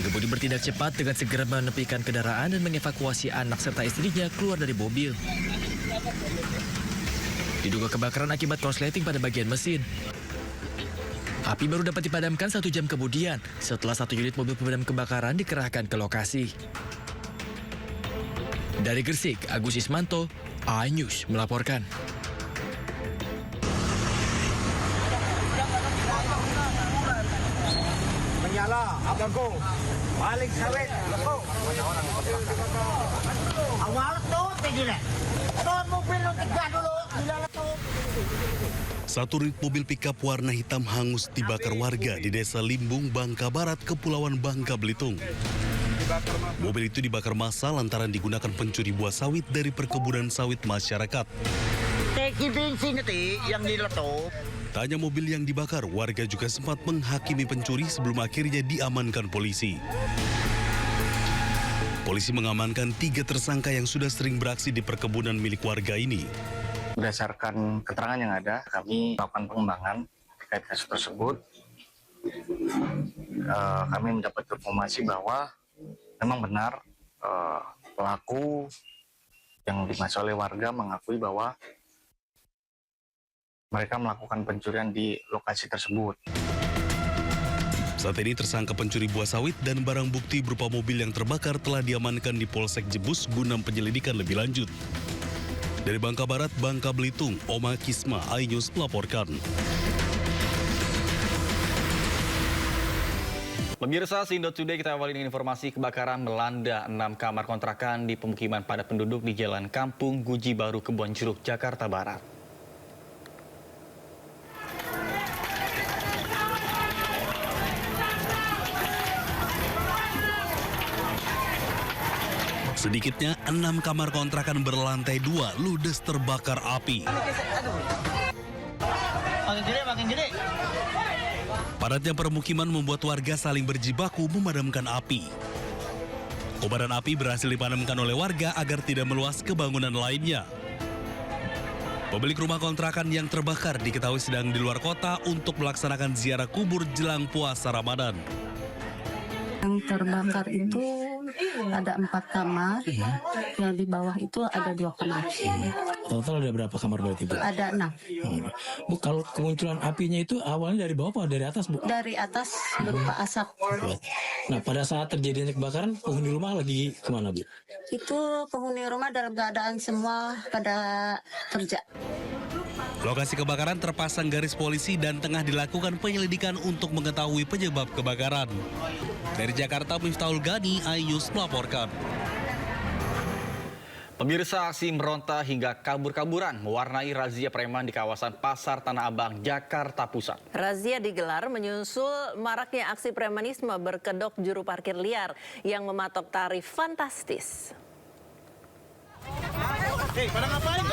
Pengemudi bertindak cepat dengan segera menepikan kendaraan dan mengevakuasi anak serta istrinya keluar dari mobil. Diduga kebakaran akibat korsleting pada bagian mesin. Api baru dapat dipadamkan 1 jam kemudian setelah 1 unit mobil pemadam kebakaran dikerahkan ke lokasi. Dari Gresik, Agus Ismanto, iNews melaporkan. Menyala, abangku, balik sawit, leko. Awal tuh, tinggi tuh mobil lu tiga dulu, bila tuh. Satu unit mobil pickup warna hitam hangus dibakar warga di Desa Limbung, Bangka Barat, Kepulauan Bangka Belitung. Mobil itu dibakar massa lantaran digunakan pencuri buah sawit dari perkebunan sawit masyarakat. Teki bensin itu yang diletup. Tak hanya mobil yang dibakar, warga juga sempat menghakimi pencuri sebelum akhirnya diamankan polisi. Polisi mengamankan 3 tersangka yang sudah sering beraksi di perkebunan milik warga ini. Berdasarkan keterangan yang ada, kami melakukan pengembangan terkait kasus tersebut. Kami mendapat informasi bahwa memang benar pelaku yang dimaksud oleh warga mengakui bahwa mereka melakukan pencurian di lokasi tersebut. Saat ini tersangka pencuri buah sawit dan barang bukti berupa mobil yang terbakar telah diamankan di Polsek Jebus guna penyelidikan lebih lanjut. Dari Bangka Barat, Bangka Belitung, Oma Kisma, iNews melaporkan. Pemirsa Sindo Today, kita awali dengan informasi kebakaran melanda 6 kamar kontrakan di pemukiman padat penduduk di Jalan Kampung Guji Baru, Kebonjeruk, Jakarta Barat. Sedikitnya 6 kamar kontrakan berlantai 2 ludes terbakar api. Makin gede. Padatnya permukiman membuat warga saling berjibaku memadamkan api. Kobaran api berhasil dipadamkan oleh warga agar tidak meluas ke bangunan lainnya. Pemilik rumah kontrakan yang terbakar diketahui sedang di luar kota untuk melaksanakan ziarah kubur jelang puasa Ramadan. Yang terbakar itu ada 4 kamar, yang di bawah itu ada 2 kamar. Total ada berapa kamar berarti, Bu? Ada 6. Bu, kalau kemunculan apinya itu awalnya dari bawah atau dari atas, Bu? Dari atas berupa asap. Nah, pada saat terjadinya kebakaran, penghuni rumah lagi kemana, Bu? Itu penghuni rumah dalam keadaan semua pada kerja. Lokasi kebakaran terpasang garis polisi dan tengah dilakukan penyelidikan untuk mengetahui penyebab kebakaran. Dari Jakarta, Miftahul Gani, iNews melaporkan. Pemirsa, aksi meronta hingga kabur-kaburan mewarnai razia preman di kawasan Pasar Tanah Abang, Jakarta Pusat. Razia digelar menyusul maraknya aksi premanisme berkedok juru parkir liar yang mematok tarif fantastis. Pada ngapain?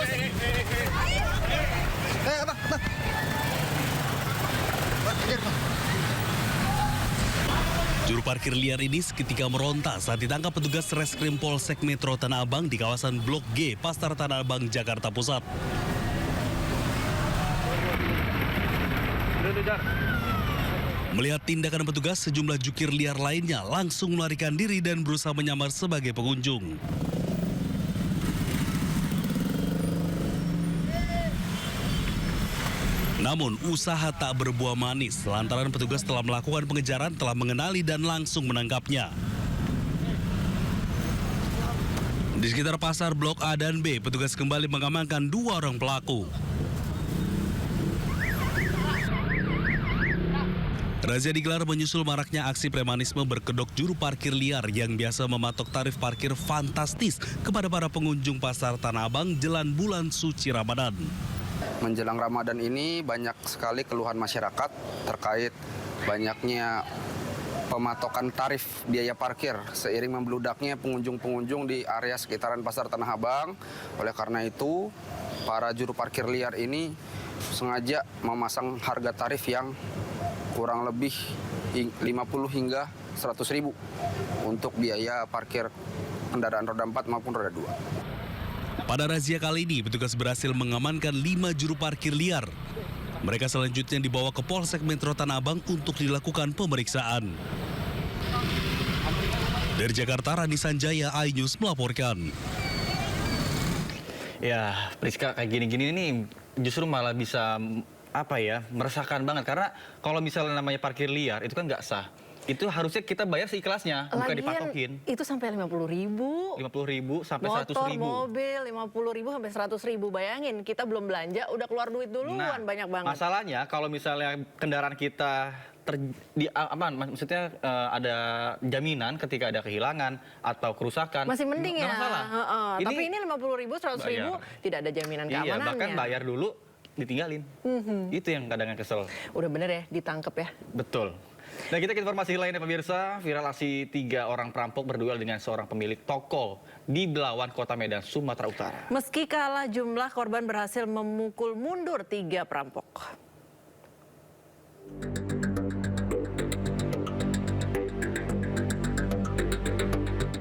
Juru parkir liar ini seketika meronta saat ditangkap petugas Reskrim Polsek Metro Tanah Abang di kawasan Blok G, Pasar Tanah Abang, Jakarta Pusat. Melihat tindakan petugas, sejumlah jukir liar lainnya langsung melarikan diri dan berusaha menyamar sebagai pengunjung. Namun, usaha tak berbuah manis lantaran petugas telah melakukan pengejaran, telah mengenali dan langsung menangkapnya. Di sekitar pasar Blok A dan B, petugas kembali mengamankan 2 orang pelaku. Razia digelar menyusul maraknya aksi premanisme berkedok juru parkir liar yang biasa mematok tarif parkir fantastis kepada para pengunjung Pasar Tanah Abang jelang bulan suci Ramadan. Menjelang Ramadan ini banyak sekali keluhan masyarakat terkait banyaknya pematokan tarif biaya parkir seiring membludaknya pengunjung-pengunjung di area sekitaran Pasar Tanah Abang. Oleh karena itu, para juru parkir liar ini sengaja memasang harga tarif yang kurang lebih 50 hingga 100 ribu untuk biaya parkir kendaraan roda 4 maupun roda 2. Pada razia kali ini, petugas berhasil mengamankan 5 juru parkir liar. Mereka selanjutnya dibawa ke Polsek Metro Tanah Abang untuk dilakukan pemeriksaan. Dari Jakarta, Rani Sanjaya, iNews melaporkan. Ya, Priska, kayak gini-gini nih justru malah bisa meresahkan banget. Karena kalau misalnya namanya parkir liar itu kan nggak sah. Itu harusnya kita bayar seikhlasnya, bukan Lagian, dipatokin. itu sampai 50.000. 50.000 sampai Motor, 100.000. mobil 50.000 sampai 100.000. Bayangin, kita belum belanja udah keluar duit duluan, banyak banget. Masalahnya kalau misalnya kendaraan kita maksudnya ada jaminan ketika ada kehilangan atau kerusakan. Masih mending nggak ya. masalah. Tapi ini 50.000, 100.000 tidak ada jaminan Iya, keamanannya. bahkan bayar dulu ditinggalin. Itu yang kadang kesel. Udah bener ya, ditangkep ya. Betul. Nah, kita ke informasi lainnya pemirsa, viral aksi 3 orang perampok berduel dengan seorang pemilik toko di Belawan, Kota Medan, Sumatera Utara. Meski kalah, jumlah korban berhasil memukul mundur 3 perampok.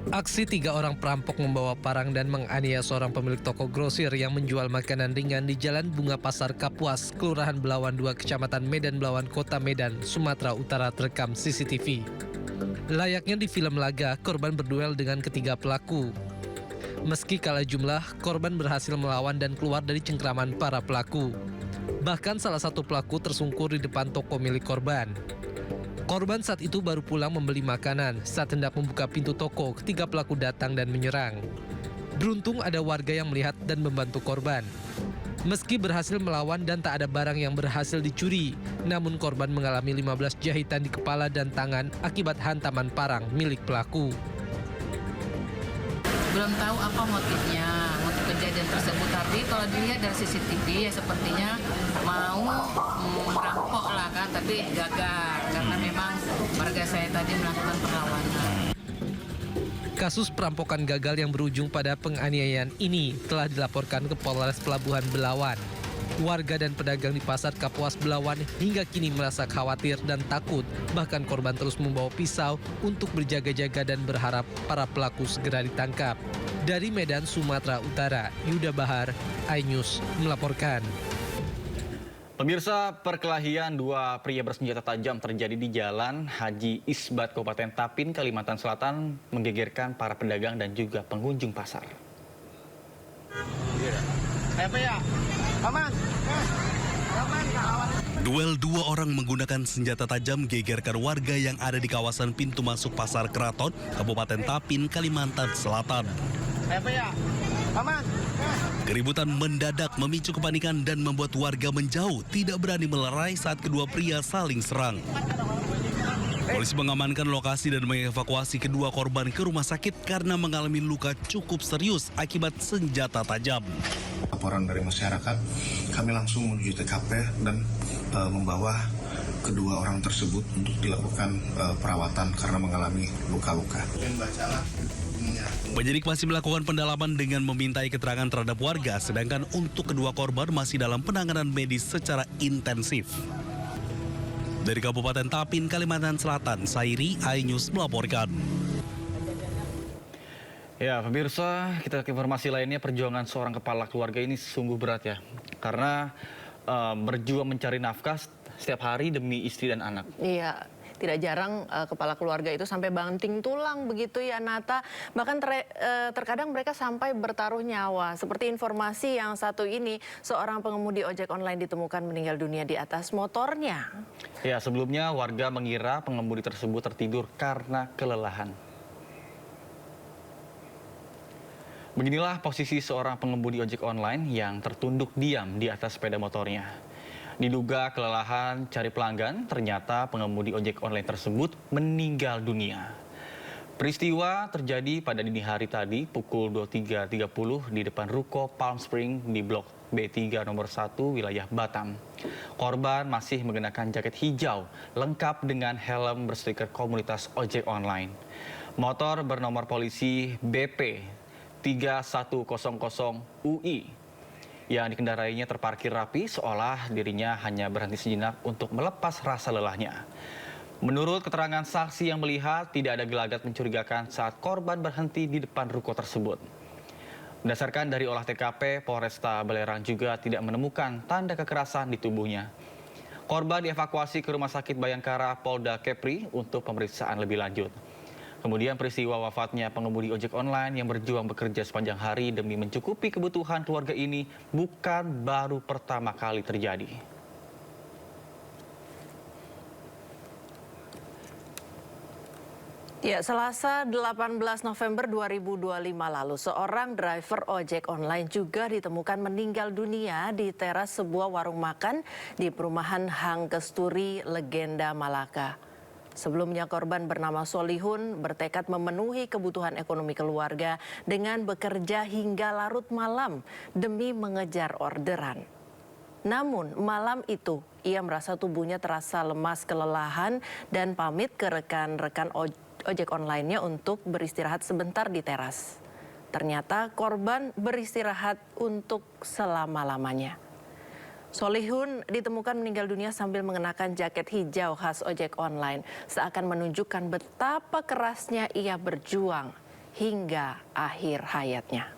Aksi 3 orang perampok membawa parang dan menganiaya seorang pemilik toko grosir yang menjual makanan ringan di Jalan Bunga Pasar Kapuas, Kelurahan Belawan 2, Kecamatan Medan Belawan, Kota Medan, Sumatera Utara terekam CCTV. Layaknya di film laga, korban berduel dengan ketiga pelaku. Meski kalah jumlah, korban berhasil melawan dan keluar dari cengkraman para pelaku. Bahkan salah satu pelaku tersungkur di depan toko milik korban. Korban saat itu baru pulang membeli makanan. Saat hendak membuka pintu toko, ketiga pelaku datang dan menyerang. Beruntung ada warga yang melihat dan membantu korban. Meski berhasil melawan dan tak ada barang yang berhasil dicuri, namun korban mengalami 15 jahitan di kepala dan tangan akibat hantaman parang milik pelaku. Belum tahu apa motif kejadian tersebut, tapi kalau dilihat dari CCTV ya sepertinya mau merampok lah kan, tapi gagal karena memang warga saya tadi melakukan perlawanan. Kasus perampokan gagal yang berujung pada penganiayaan ini telah dilaporkan ke Polres Pelabuhan Belawan. Warga dan pedagang di Pasar Kapuas Belawan hingga kini merasa khawatir dan takut. Bahkan korban terus membawa pisau untuk berjaga-jaga dan berharap para pelaku segera ditangkap. Dari Medan, Sumatera Utara, Yuda Bahar, iNews melaporkan. Pemirsa, perkelahian 2 pria bersenjata tajam terjadi di Jalan Haji Isbat, Kabupaten Tapin, Kalimantan Selatan, menggegerkan para pedagang dan juga pengunjung pasar. Duel 2 orang menggunakan senjata tajam gegerkan warga yang ada di kawasan pintu masuk Pasar Keraton, Kabupaten Tapin, Kalimantan Selatan. Keributan mendadak memicu kepanikan dan membuat warga menjauh, tidak berani melerai saat kedua pria saling serang. Polisi mengamankan lokasi dan mengevakuasi kedua korban ke rumah sakit karena mengalami luka cukup serius akibat senjata tajam. Laporan dari masyarakat, kami langsung menuju TKP dan membawa kedua orang tersebut untuk dilakukan perawatan karena mengalami luka-luka. Penyidik masih melakukan pendalaman dengan memintai keterangan terhadap warga, sedangkan untuk kedua korban masih dalam penanganan medis secara intensif. Dari Kabupaten Tapin, Kalimantan Selatan, Sairi, iNews melaporkan. Ya, pemirsa, kita ke informasi lainnya. Perjuangan seorang kepala keluarga ini sungguh berat ya. Karena berjuang mencari nafkah setiap hari demi istri dan anak. Iya. Tidak jarang kepala keluarga itu sampai banting tulang begitu ya, Nata. Bahkan terkadang mereka sampai bertaruh nyawa. Seperti informasi yang satu ini, seorang pengemudi ojek online ditemukan meninggal dunia di atas motornya. Ya, sebelumnya warga mengira pengemudi tersebut tertidur karena kelelahan. Beginilah posisi seorang pengemudi ojek online yang tertunduk diam di atas sepeda motornya. Diduga kelelahan cari pelanggan, ternyata pengemudi ojek online tersebut meninggal dunia. Peristiwa terjadi pada dini hari tadi pukul 23.30 di depan ruko Palm Spring di Blok B3 nomor 1 wilayah Batam. Korban masih mengenakan jaket hijau lengkap dengan helm berstiker komunitas ojek online. Motor bernomor polisi BP 3100 UI yang dikendarainya terparkir rapi seolah dirinya hanya berhenti sejenak untuk melepas rasa lelahnya. Menurut keterangan saksi yang melihat, tidak ada gelagat mencurigakan saat korban berhenti di depan ruko tersebut. Berdasarkan dari olah TKP, Polresta Balerang juga tidak menemukan tanda kekerasan di tubuhnya. Korban dievakuasi ke Rumah Sakit Bayangkara Polda Kepri untuk pemeriksaan lebih lanjut. Kemudian peristiwa wafatnya pengemudi ojek online yang berjuang bekerja sepanjang hari demi mencukupi kebutuhan keluarga ini bukan baru pertama kali terjadi. Ya, Selasa 18 November 2025 lalu, seorang driver ojek online juga ditemukan meninggal dunia di teras sebuah warung makan di perumahan Hang Kesturi, Legenda, Malaka. Sebelumnya korban bernama Solihun bertekad memenuhi kebutuhan ekonomi keluarga dengan bekerja hingga larut malam demi mengejar orderan. Namun malam itu ia merasa tubuhnya terasa lemas kelelahan dan pamit ke rekan-rekan ojek online-nya untuk beristirahat sebentar di teras. Ternyata korban beristirahat untuk selama-lamanya. Solihun ditemukan meninggal dunia sambil mengenakan jaket hijau khas ojek online, seakan menunjukkan betapa kerasnya ia berjuang hingga akhir hayatnya.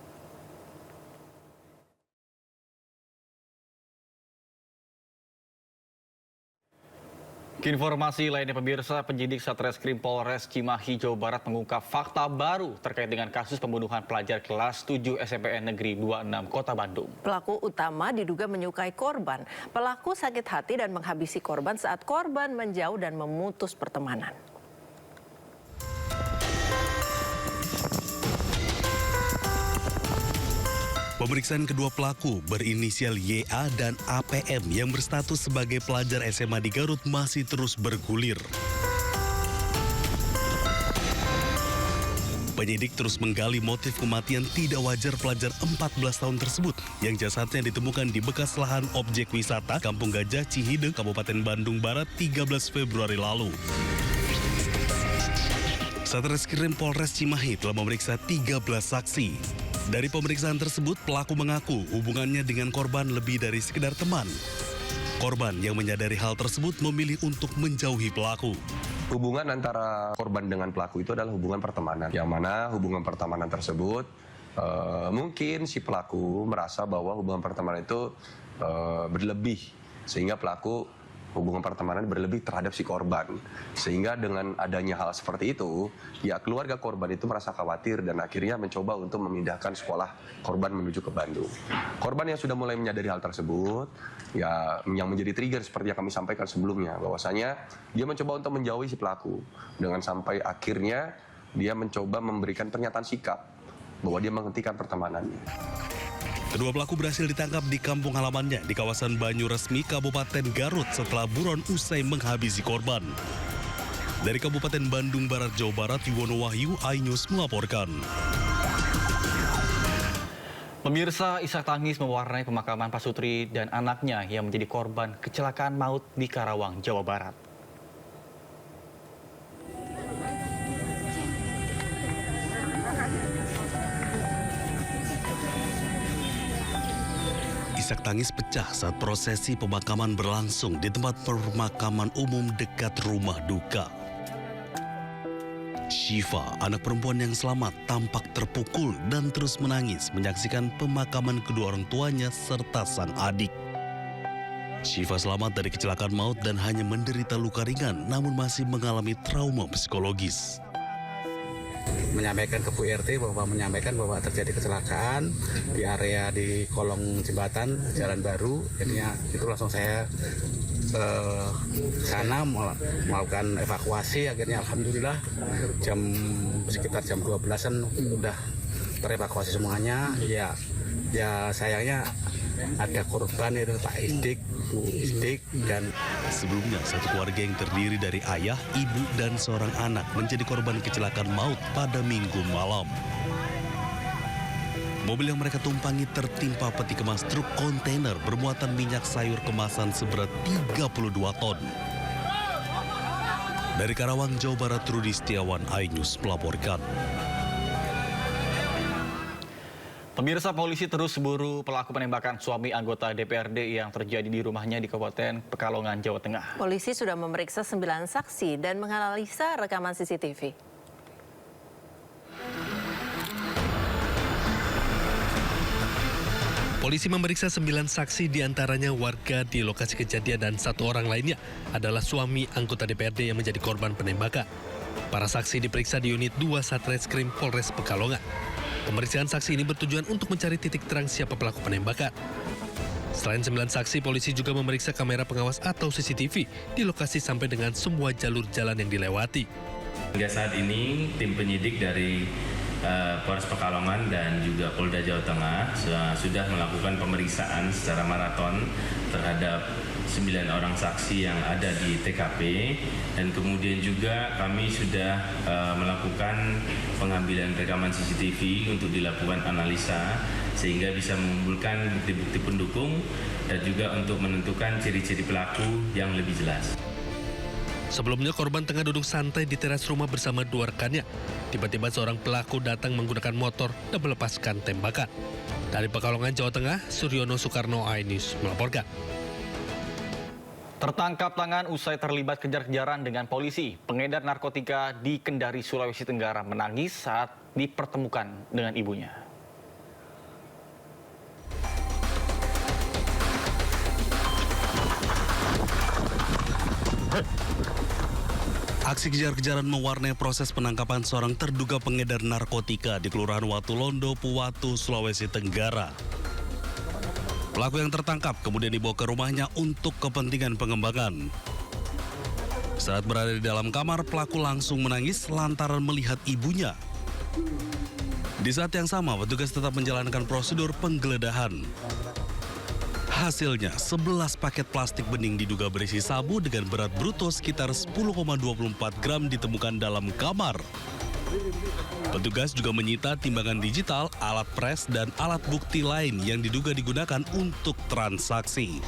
Informasi lainnya pemirsa, penyidik Satreskrim Polres Cimahi, Jawa Barat mengungkap fakta baru terkait dengan kasus pembunuhan pelajar kelas 7 SMPN Negeri 26 Kota Bandung. Pelaku utama diduga menyukai korban. Pelaku sakit hati dan menghabisi korban saat korban menjauh dan memutus pertemanan. Pemeriksaan kedua pelaku berinisial YA dan APM yang berstatus sebagai pelajar SMA di Garut masih terus bergulir. Penyidik terus menggali motif kematian tidak wajar pelajar 14 tahun tersebut yang jasadnya ditemukan di bekas lahan objek wisata Kampung Gajah Cihideng, Kabupaten Bandung Barat 13 Februari lalu. Satreskrim Polres Cimahi telah memeriksa 13 saksi. Dari pemeriksaan tersebut, pelaku mengaku hubungannya dengan korban lebih dari sekedar teman. Korban yang menyadari hal tersebut memilih untuk menjauhi pelaku. Hubungan antara korban dengan pelaku itu adalah hubungan pertemanan. Yang mana hubungan pertemanan tersebut mungkin si pelaku merasa bahwa hubungan pertemanan itu berlebih. Sehingga pelaku hubungan pertemanan berlebih terhadap si korban. Sehingga dengan adanya hal seperti itu, ya keluarga korban itu merasa khawatir dan akhirnya mencoba untuk memindahkan sekolah korban menuju ke Bandung. Korban yang sudah mulai menyadari hal tersebut, ya yang menjadi trigger seperti yang kami sampaikan sebelumnya, bahwasanya dia mencoba untuk menjauhi si pelaku. Dengan sampai akhirnya dia mencoba memberikan pernyataan sikap bahwa dia menghentikan pertemanannya. Kedua pelaku berhasil ditangkap di kampung halamannya di kawasan Banyuresmi, Kabupaten Garut setelah buron usai menghabisi korban. Dari Kabupaten Bandung Barat, Jawa Barat, Yuwono Wahyu, iNews melaporkan. Pemirsa, isak tangis mewarnai pemakaman Pasutri dan anaknya yang menjadi korban kecelakaan maut di Karawang, Jawa Barat. Isak tangis pecah saat prosesi pemakaman berlangsung di tempat pemakaman umum dekat rumah duka. Syifa, anak perempuan yang selamat, tampak terpukul dan terus menangis menyaksikan pemakaman kedua orang tuanya serta sang adik. Syifa selamat dari kecelakaan maut dan hanya menderita luka ringan namun masih mengalami trauma psikologis. Menyampaikan ke Bu RT bahwa terjadi kecelakaan di area di kolong jembatan Jalan Baru. Jadinya itu langsung saya sana melakukan evakuasi. Akhirnya alhamdulillah sekitar jam 12-an udah terevakuasi semuanya. Ya sayangnya ada korban itu Pak Isdik, Bu Isdik, dan sebelumnya satu keluarga yang terdiri dari ayah, ibu, dan seorang anak menjadi korban kecelakaan maut pada Minggu malam. Mobil yang mereka tumpangi tertimpa peti kemas truk kontainer bermuatan minyak sayur kemasan seberat 32 ton. Dari Karawang, Jawa Barat, Rudi Setiawan, iNews melaporkan. Pemirsa, polisi terus berburu pelaku penembakan suami anggota DPRD yang terjadi di rumahnya di Kabupaten Pekalongan, Jawa Tengah. Polisi sudah memeriksa 9 saksi dan menganalisa rekaman CCTV. Polisi memeriksa 9 saksi, diantaranya warga di lokasi kejadian dan 1 orang lainnya adalah suami anggota DPRD yang menjadi korban penembakan. Para saksi diperiksa di unit 2 Satreskrim Polres Pekalongan. Pemeriksaan saksi ini bertujuan untuk mencari titik terang siapa pelaku penembakan. Selain 9 saksi, polisi juga memeriksa kamera pengawas atau CCTV di lokasi sampai dengan semua jalur jalan yang dilewati. Hingga saat ini, tim penyidik dari Polres Pekalongan dan juga Polda Jawa Tengah sudah melakukan pemeriksaan secara maraton terhadap 9 orang saksi yang ada di TKP, dan kemudian juga kami sudah melakukan pengambilan rekaman CCTV untuk dilakukan analisa sehingga bisa mengumpulkan bukti-bukti pendukung dan juga untuk menentukan ciri-ciri pelaku yang lebih jelas. Sebelumnya korban tengah duduk santai di teras rumah bersama 2 rekannya. Tiba-tiba seorang pelaku datang menggunakan motor dan melepaskan tembakan. Dari Pekalongan, Jawa Tengah, Suryono Soekarno, iNews melaporkan. Tertangkap tangan usai terlibat kejar-kejaran dengan polisi. Pengedar narkotika di Kendari, Sulawesi Tenggara menangis saat dipertemukan dengan ibunya. Aksi kejar-kejaran mewarnai proses penangkapan seorang terduga pengedar narkotika di Kelurahan Watulondo, Puwatu, Sulawesi Tenggara. Pelaku yang tertangkap kemudian dibawa ke rumahnya untuk kepentingan pengembangan. Saat berada di dalam kamar, pelaku langsung menangis lantaran melihat ibunya. Di saat yang sama, petugas tetap menjalankan prosedur penggeledahan. Hasilnya, 11 paket plastik bening diduga berisi sabu dengan berat bruto sekitar 10,24 gram ditemukan dalam kamar. Petugas juga menyita timbangan digital, alat pres, dan alat bukti lain yang diduga digunakan untuk transaksi.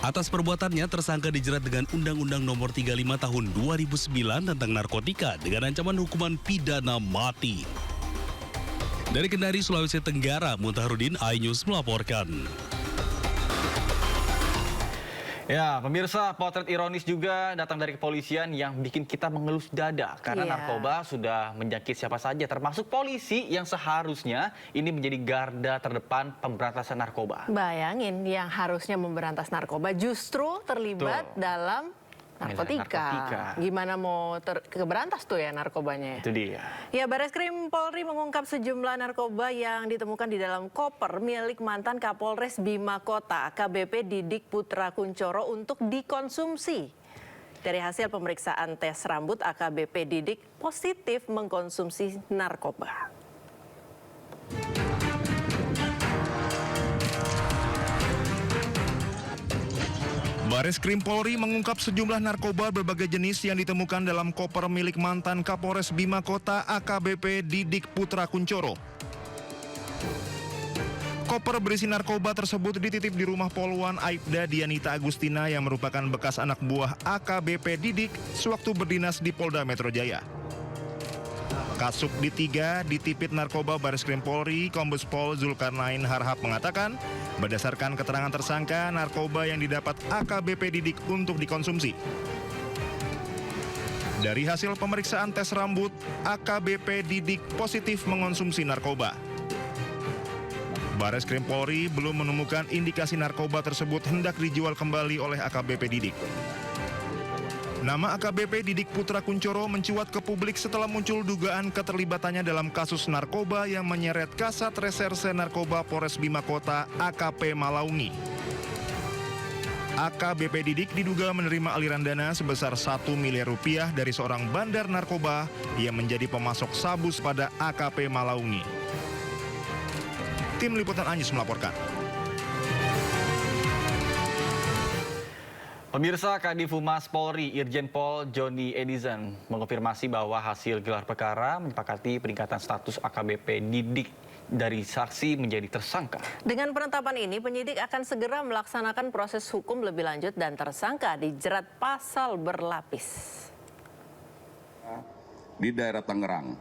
Atas perbuatannya, tersangka dijerat dengan Undang-Undang Nomor 35 Tahun 2009 tentang narkotika dengan ancaman hukuman pidana mati. Dari Kendari, Sulawesi Tenggara, Muntahrudin, iNews melaporkan. Ya, pemirsa, potret ironis juga datang dari kepolisian yang bikin kita mengelus dada karena narkoba sudah menjangkit siapa saja, termasuk polisi yang seharusnya ini menjadi garda terdepan pemberantasan narkoba. Bayangin, yang harusnya memberantas narkoba justru terlibat dalam narkotika. Gimana mau keberantas tuh ya narkobanya? Itu dia. Ya, Bareskrim Polri mengungkap sejumlah narkoba yang ditemukan di dalam koper milik mantan Kapolres Bima Kota, AKBP Didik Putra Kuncoro untuk dikonsumsi. Dari hasil pemeriksaan tes rambut, AKBP Didik positif mengkonsumsi narkoba. Bareskrim Polri mengungkap sejumlah narkoba berbagai jenis yang ditemukan dalam koper milik mantan Kapolres Bima Kota AKBP Didik Putra Kuncoro. Koper berisi narkoba tersebut dititip di rumah Poluan Aibda Dianita Agustina yang merupakan bekas anak buah AKBP Didik sewaktu berdinas di Polda Metro Jaya. Kasub D3 Ditipit Narkoba Bareskrim Polri, Kombes Pol Zulkarnain Harhab mengatakan, berdasarkan keterangan tersangka, narkoba yang didapat AKBP Didik untuk dikonsumsi. Dari hasil pemeriksaan tes rambut, AKBP Didik positif mengonsumsi narkoba. Bareskrim Polri belum menemukan indikasi narkoba tersebut hendak dijual kembali oleh AKBP Didik. Nama AKBP Didik Putra Kuncoro mencuat ke publik setelah muncul dugaan keterlibatannya dalam kasus narkoba yang menyeret Kasat Reserse Narkoba Polres Bima Kota AKP Malaungi. AKBP Didik diduga menerima aliran dana sebesar 1 miliar rupiah dari seorang bandar narkoba yang menjadi pemasok sabu pada AKP Malaungi. Tim Liputan iNews melaporkan. Pemirsa, Kadif Humas Polri Irjen Pol Joni Edison mengonfirmasi bahwa hasil gelar perkara menyepakati peningkatan status AKBP Didik dari saksi menjadi tersangka. Dengan penetapan ini, penyidik akan segera melaksanakan proses hukum lebih lanjut dan tersangka dijerat pasal berlapis. Di daerah Tangerang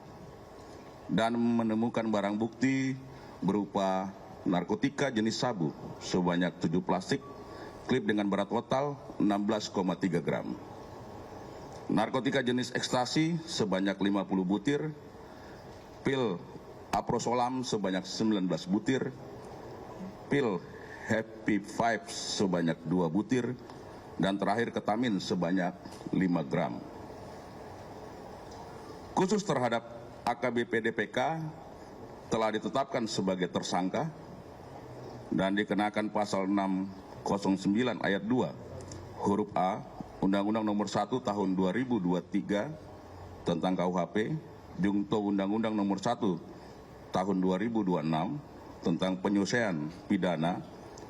dan menemukan barang bukti berupa narkotika jenis sabu sebanyak 7 plastik, klip dengan berat total 16,3 gram. Narkotika jenis ekstasi sebanyak 50 butir, pil aprosolam sebanyak 19 butir, pil Happy Vibes sebanyak 2 butir, dan terakhir ketamin sebanyak 5 gram. Khusus terhadap AKBP DPK telah ditetapkan sebagai tersangka dan dikenakan pasal 609 ayat 2 huruf A Undang-Undang Nomor 1 Tahun 2023 tentang KUHP, Jungto Undang-Undang Nomor 1 Tahun 2026 tentang penyelesaian pidana,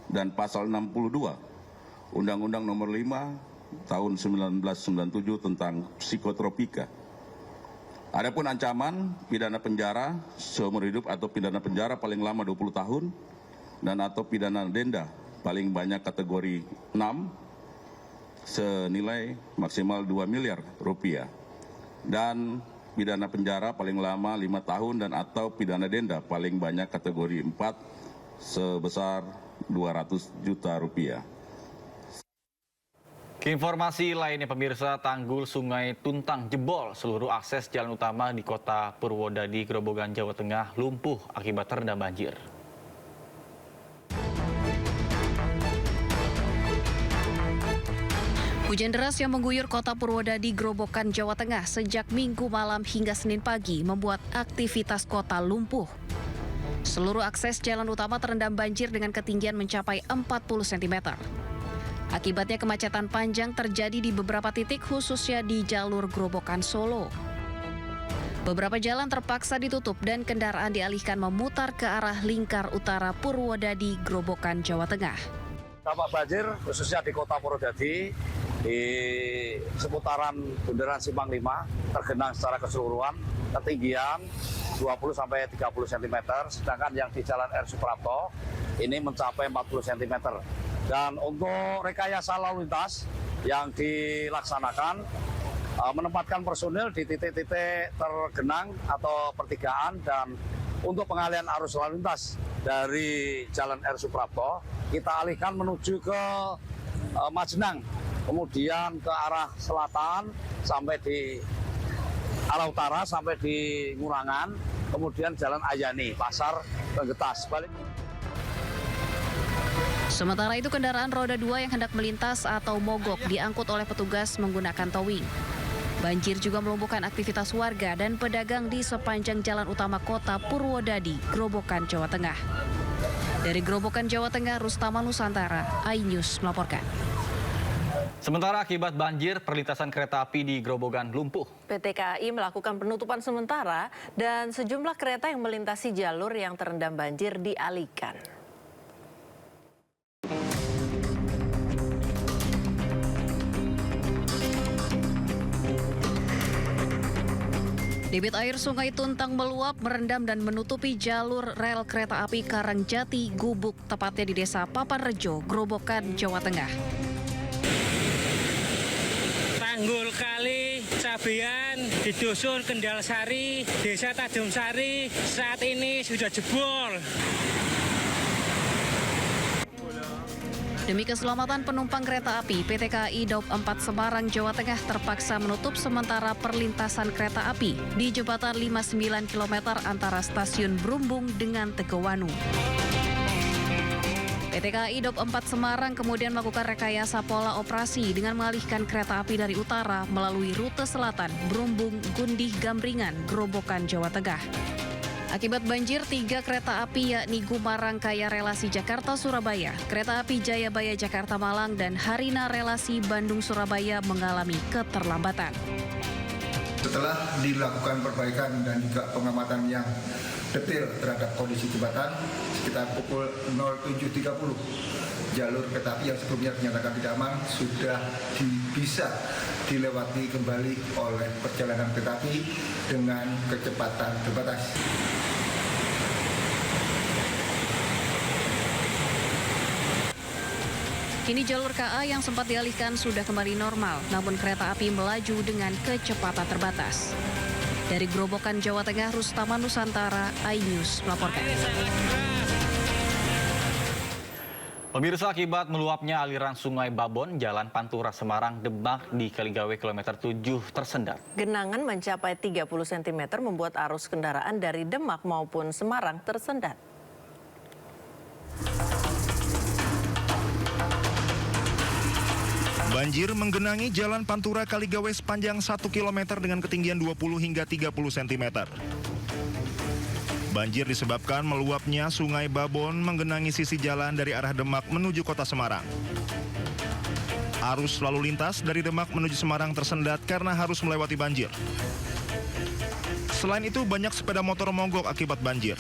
dan pasal 62 Undang-Undang Nomor 5 Tahun 1997 tentang psikotropika. Adapun ancaman pidana penjara seumur hidup atau pidana penjara paling lama 20 tahun dan atau pidana denda paling banyak kategori 6 senilai maksimal 2 miliar rupiah, dan pidana penjara paling lama 5 tahun dan atau pidana denda paling banyak kategori 4 sebesar 200 juta rupiah. Informasi lainnya pemirsa, tanggul Sungai Tuntang jebol, seluruh akses jalan utama di kota Purwodadi, Grobogan, Jawa Tengah lumpuh akibat terendam banjir. Hujan deras yang mengguyur kota Purwodadi, Grobogan, Jawa Tengah sejak Minggu malam hingga Senin pagi membuat aktivitas kota lumpuh. Seluruh akses jalan utama terendam banjir dengan ketinggian mencapai 40 cm. Akibatnya kemacetan panjang terjadi di beberapa titik khususnya di jalur Grobogan Solo. Beberapa jalan terpaksa ditutup dan kendaraan dialihkan memutar ke arah lingkar utara Purwodadi, Grobogan, Jawa Tengah. Dampak banjir khususnya di kota Purwodadi di seputaran Bundaran Simpang 5 tergenang secara keseluruhan ketinggian 20-30 cm, sedangkan yang di Jalan R. Suprapto ini mencapai 40 cm. Dan untuk rekayasa lalu lintas yang dilaksanakan menempatkan personil di titik-titik tergenang atau pertigaan, dan untuk pengalihan arus lalu lintas dari Jalan R. Suprapto kita alihkan menuju ke Majenang, kemudian ke arah selatan sampai di arah utara sampai di Ngurangan, kemudian Jalan Ayani, Pasar Penggetas. Sementara itu kendaraan roda 2 yang hendak melintas atau mogok diangkut oleh petugas menggunakan towing. Banjir juga melumpuhkan aktivitas warga dan pedagang di sepanjang jalan utama kota Purwodadi, Grobogan, Jawa Tengah. Dari Grobogan, Jawa Tengah, Rustama Nusantara, iNews melaporkan. Sementara akibat banjir, perlintasan kereta api di Grobogan lumpuh. PT KAI melakukan penutupan sementara dan sejumlah kereta yang melintasi jalur yang terendam banjir dialihkan. Debit air Sungai Tuntang meluap, merendam dan menutupi jalur rel kereta api Karangjati Gubuk, tepatnya di Desa Papanrejo, Grobogan, Jawa Tengah. Tanggul Kali Cabean di Dusun Kendal Sari, Desa Tanjung Sari saat ini sudah jebol. Demi keselamatan penumpang kereta api, PT KAI Daup 4 Semarang, Jawa Tengah terpaksa menutup sementara perlintasan kereta api di jembatan 59 km antara stasiun Brumbung dengan Tegawanu. PT KAI Daup 4 Semarang kemudian melakukan rekayasa pola operasi dengan mengalihkan kereta api dari utara melalui rute selatan Brumbung, Gundih, Gambringan, Grobogan, Jawa Tengah. Akibat banjir, 3 kereta api yakni Gumarang Kaya relasi Jakarta-Surabaya, kereta api Jayabaya Jakarta-Malang, dan Harina relasi Bandung-Surabaya mengalami keterlambatan. Setelah dilakukan perbaikan dan juga pengamatan yang detail terhadap kondisi jembatan, sekitar pukul 07.30, jalur kereta api yang sebelumnya dinyatakan tidak aman sudah bisa dilewati kembali oleh perjalanan kereta api dengan kecepatan terbatas. Kini jalur KA yang sempat dialihkan sudah kembali normal, namun kereta api melaju dengan kecepatan terbatas. Dari Grobogan, Jawa Tengah, Rustama Nusantara, iNews melaporkan. Pemirsa, akibat meluapnya aliran Sungai Babon, Jalan Pantura Semarang, Demak di Kaligawe kilometer 7 tersendat. Genangan mencapai 30 cm membuat arus kendaraan dari Demak maupun Semarang tersendat. Banjir menggenangi Jalan Pantura Kaligawe sepanjang 1 km dengan ketinggian 20 hingga 30 cm. Banjir disebabkan meluapnya Sungai Babon menggenangi sisi jalan dari arah Demak menuju Kota Semarang. Arus lalu lintas dari Demak menuju Semarang tersendat karena harus melewati banjir. Selain itu, banyak sepeda motor mogok akibat banjir.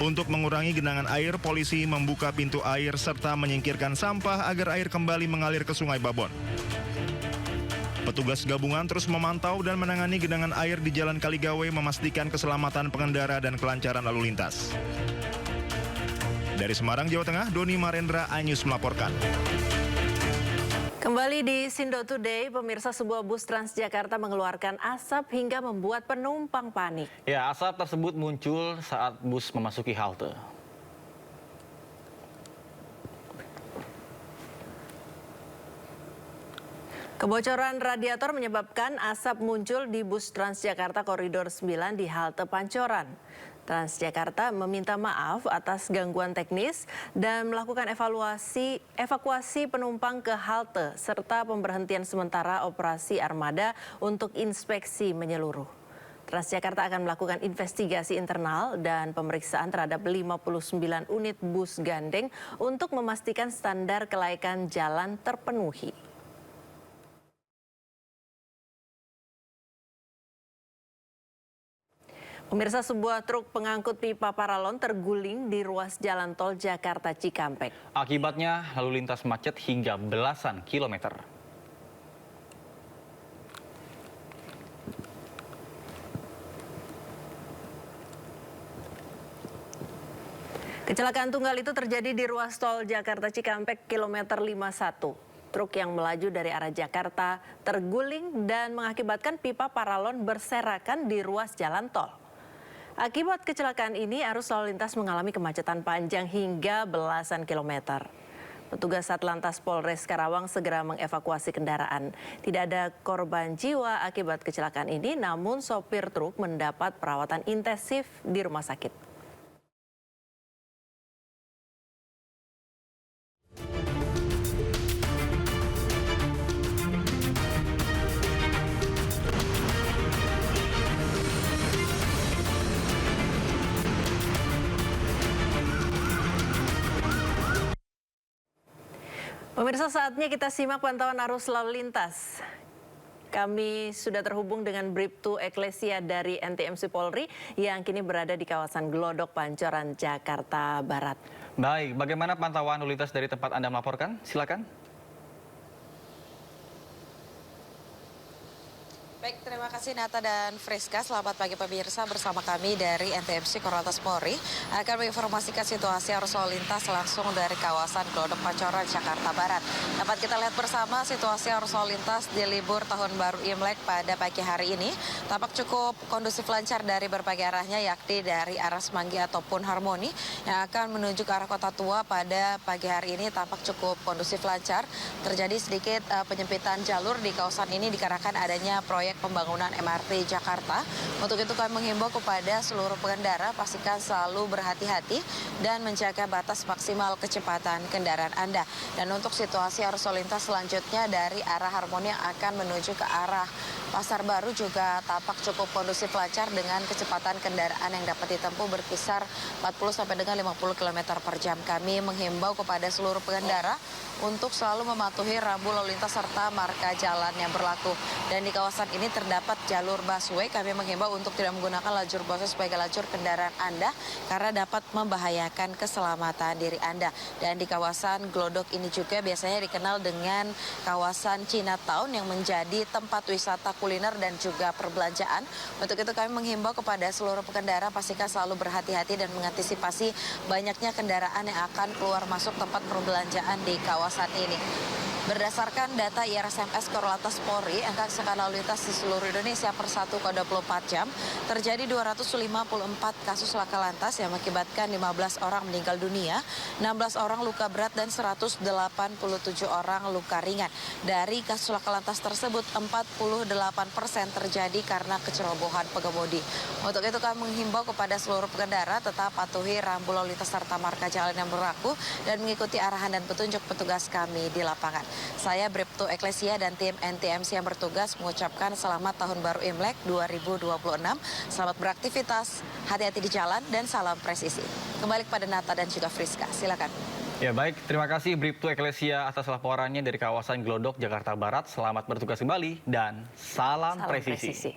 Untuk mengurangi genangan air, polisi membuka pintu air serta menyingkirkan sampah agar air kembali mengalir ke Sungai Babon. Petugas gabungan terus memantau dan menangani genangan air di Jalan Kaligawe, memastikan keselamatan pengendara dan kelancaran lalu lintas. Dari Semarang, Jawa Tengah, Doni Marendra, iNews melaporkan. Kembali di Sindo Today, pemirsa, sebuah bus Transjakarta mengeluarkan asap hingga membuat penumpang panik. Ya, asap tersebut muncul saat bus memasuki halte. Kebocoran radiator menyebabkan asap muncul di bus Transjakarta Koridor 9 di halte Pancoran. Transjakarta meminta maaf atas gangguan teknis dan melakukan evakuasi penumpang ke halte serta pemberhentian sementara operasi armada untuk inspeksi menyeluruh. Transjakarta akan melakukan investigasi internal dan pemeriksaan terhadap 59 unit bus gandeng untuk memastikan standar kelaikan jalan terpenuhi. Pemirsa, sebuah truk pengangkut pipa paralon terguling di ruas jalan tol Jakarta Cikampek. Akibatnya lalu lintas macet hingga belasan kilometer. Kecelakaan tunggal itu terjadi di ruas tol Jakarta Cikampek kilometer 51. Truk yang melaju dari arah Jakarta terguling dan mengakibatkan pipa paralon berserakan di ruas jalan tol. Akibat kecelakaan ini, arus lalu lintas mengalami kemacetan panjang hingga belasan kilometer. Petugas Satlantas Polres Karawang segera mengevakuasi kendaraan. Tidak ada korban jiwa akibat kecelakaan ini, namun sopir truk mendapat perawatan intensif di rumah sakit. Pemirsa, saatnya kita simak pantauan arus lalu lintas. Kami sudah terhubung dengan Bribtu Eklesia dari NTMC Polri yang kini berada di kawasan Glodok, Pancoran, Jakarta Barat. Baik, bagaimana pantauan lalu lintas dari tempat Anda melaporkan? Silakan. Baik, terima kasih Nata dan Friska. Selamat pagi pemirsa, bersama kami dari NTMC Korlantas Polri akan menginformasikan situasi arus lalu lintas langsung dari kawasan Glodok Pancoran, Jakarta Barat. Dapat kita lihat bersama situasi arus lalu lintas di libur Tahun Baru Imlek pada pagi hari ini. Tampak cukup kondusif lancar dari berbagai arahnya, yakni dari arah Semanggi ataupun Harmoni yang akan menuju ke arah Kota Tua pada pagi hari ini tampak cukup kondusif lancar. Terjadi sedikit penyempitan jalur di kawasan ini dikarenakan adanya proyek pembangunan MRT Jakarta. Untuk itu kami menghimbau kepada seluruh pengendara pastikan selalu berhati-hati dan menjaga batas maksimal kecepatan kendaraan Anda. Dan untuk situasi arus lalu lintas selanjutnya dari arah Harmoni yang akan menuju ke arah Pasar Baru juga tampak cukup kondusif lancar dengan kecepatan kendaraan yang dapat ditempuh berkisar 40 sampai dengan 50 km per jam. Kami menghimbau kepada seluruh pengendara untuk selalu mematuhi rambu lalu lintas serta marka jalan yang berlaku. Dan di kawasan ini terdapat jalur busway. Kami menghimbau untuk tidak menggunakan lajur busway sebagai lajur kendaraan Anda karena dapat membahayakan keselamatan diri Anda. Dan di kawasan Glodok ini juga biasanya dikenal dengan kawasan Chinatown yang menjadi tempat wisata kuliner dan juga perbelanjaan. Untuk itu kami menghimbau kepada seluruh pengendara pastikan selalu berhati-hati dan mengantisipasi banyaknya kendaraan yang akan keluar masuk tempat perbelanjaan di kawasan ini. Berdasarkan data IRSMS Korlantas Polri, angka kecelakaan lalu lintas di seluruh Indonesia per 1 kali 24 jam terjadi 254 kasus laka lantas yang mengakibatkan 15 orang meninggal dunia, 16 orang luka berat dan 187 orang luka ringan. Dari kasus laka lantas tersebut 48% terjadi karena kecerobohan pengemudi. Untuk itu kami menghimbau kepada seluruh pengendara tetap patuhi rambu lalu lintas serta marka jalan yang berlaku dan mengikuti arahan dan petunjuk petugas kami di lapangan. Saya Bribtu Eklesia dan tim NTMC yang bertugas mengucapkan selamat Tahun Baru Imlek 2026. Selamat beraktivitas, hati-hati di jalan, dan salam presisi. Kembali kepada Nata dan juga Friska, silakan. Ya baik, terima kasih Bribtu Eklesia atas laporannya dari kawasan Glodok, Jakarta Barat. Selamat bertugas kembali dan salam presisi.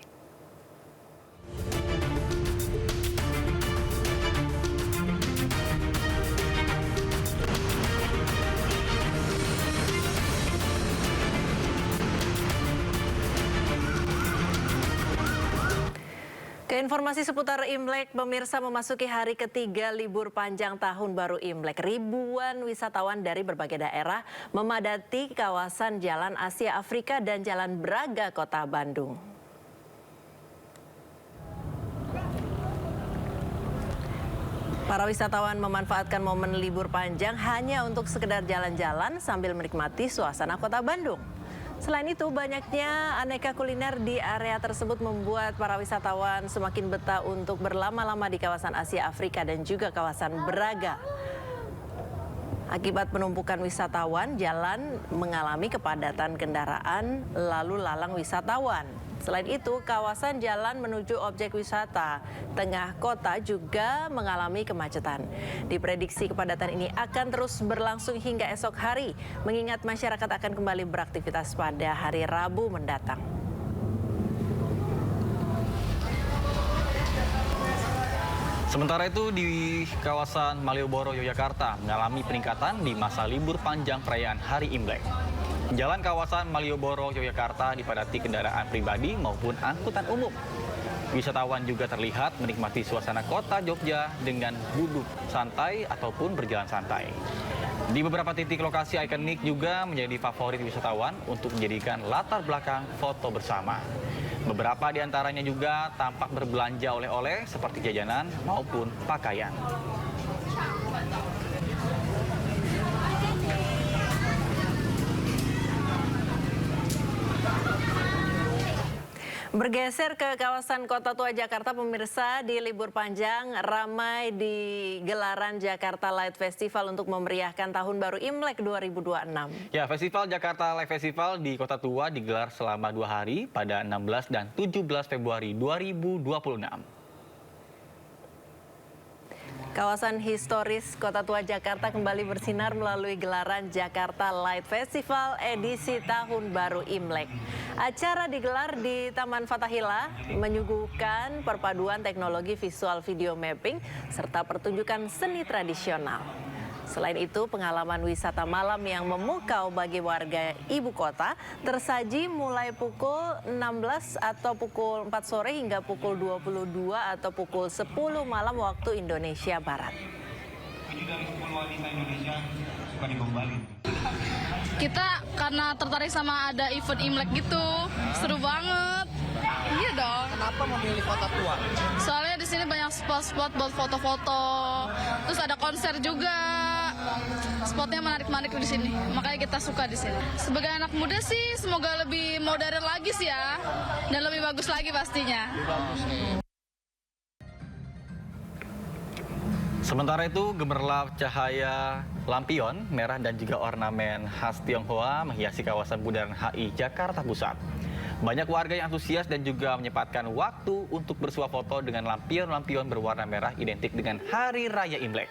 Informasi seputar Imlek, pemirsa, memasuki hari ketiga libur panjang Tahun Baru Imlek. Ribuan wisatawan dari berbagai daerah memadati kawasan Jalan Asia Afrika dan Jalan Braga, Kota Bandung. Para wisatawan memanfaatkan momen libur panjang hanya untuk sekedar jalan-jalan sambil menikmati suasana Kota Bandung. Selain itu, banyaknya aneka kuliner di area tersebut membuat para wisatawan semakin betah untuk berlama-lama di kawasan Asia Afrika dan juga kawasan Braga. Akibat penumpukan wisatawan, jalan mengalami kepadatan kendaraan lalu lalang wisatawan. Selain itu, kawasan jalan menuju objek wisata tengah kota juga mengalami kemacetan. Diprediksi kepadatan ini akan terus berlangsung hingga esok hari, mengingat masyarakat akan kembali beraktivitas pada hari Rabu mendatang. Sementara itu di kawasan Malioboro, Yogyakarta mengalami peningkatan di masa libur panjang perayaan Hari Imlek. Jalan kawasan Malioboro, Yogyakarta dipadati kendaraan pribadi maupun angkutan umum. Wisatawan juga terlihat menikmati suasana kota Jogja dengan duduk santai ataupun berjalan santai. Di beberapa titik lokasi ikonik juga menjadi favorit wisatawan untuk menjadikan latar belakang foto bersama. Beberapa di antaranya juga tampak berbelanja oleh-oleh seperti jajanan maupun pakaian. Bergeser ke kawasan Kota Tua Jakarta, pemirsa, di libur panjang ramai di gelaran Jakarta Light Festival untuk memeriahkan Tahun Baru Imlek 2026. Ya, Festival Jakarta Light Festival di Kota Tua digelar selama 2 hari pada 16 dan 17 Februari 2026. Kawasan historis Kota Tua Jakarta kembali bersinar melalui gelaran Jakarta Light Festival edisi Tahun Baru Imlek. Acara digelar di Taman Fathahillah, menyuguhkan perpaduan teknologi visual video mapping serta pertunjukan seni tradisional. Selain itu, pengalaman wisata malam yang memukau bagi warga ibu kota tersaji mulai pukul 16 atau pukul 4 sore hingga pukul 22 atau pukul 10 malam waktu Indonesia Barat. Kita karena tertarik sama ada event Imlek gitu, seru banget. Iya dong. Kenapa memilih Kota Tua? Soalnya di sini banyak spot-spot buat foto-foto. Terus ada konser juga. Spotnya menarik-menarik di sini. Makanya kita suka di sini. Sebagai anak muda sih, semoga lebih modern lagi sih ya, dan lebih bagus lagi pastinya. Sementara itu, gemerlap cahaya lampion merah dan juga ornamen khas Tionghoa menghiasi kawasan Bundaran HI Jakarta Pusat. Banyak warga yang antusias dan juga menyempatkan waktu untuk bersuah foto dengan lampion-lampion berwarna merah identik dengan Hari Raya Imlek.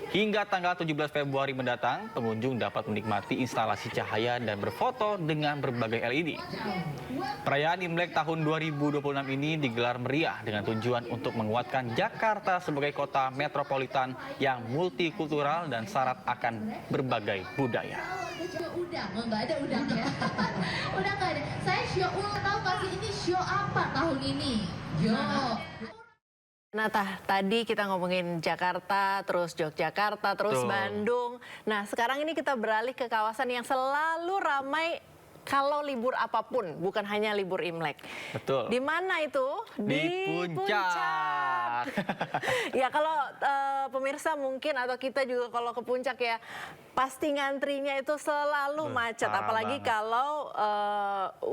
Hingga tanggal 17 Februari mendatang, pengunjung dapat menikmati instalasi cahaya dan berfoto dengan berbagai LED. Perayaan Imlek tahun 2026 ini digelar meriah dengan tujuan untuk menguatkan Jakarta sebagai kota metropolitan yang multikultural dan syarat akan berbagai budaya. Udah nggak ada udangnya. Udah nggak ada. Saya show ulang tahu kasih ini show apa tahun ini? Nah, tadi kita ngomongin Jakarta, terus Yogyakarta, terus Bandung. Nah, sekarang ini kita beralih ke kawasan yang selalu ramai kalau libur apapun, bukan hanya libur Imlek. Betul. Di mana itu? Di Puncak. Ya kalau pemirsa mungkin atau kita juga kalau ke puncak ya pasti ngantrinya itu selalu macet. parah Apalagi banget. kalau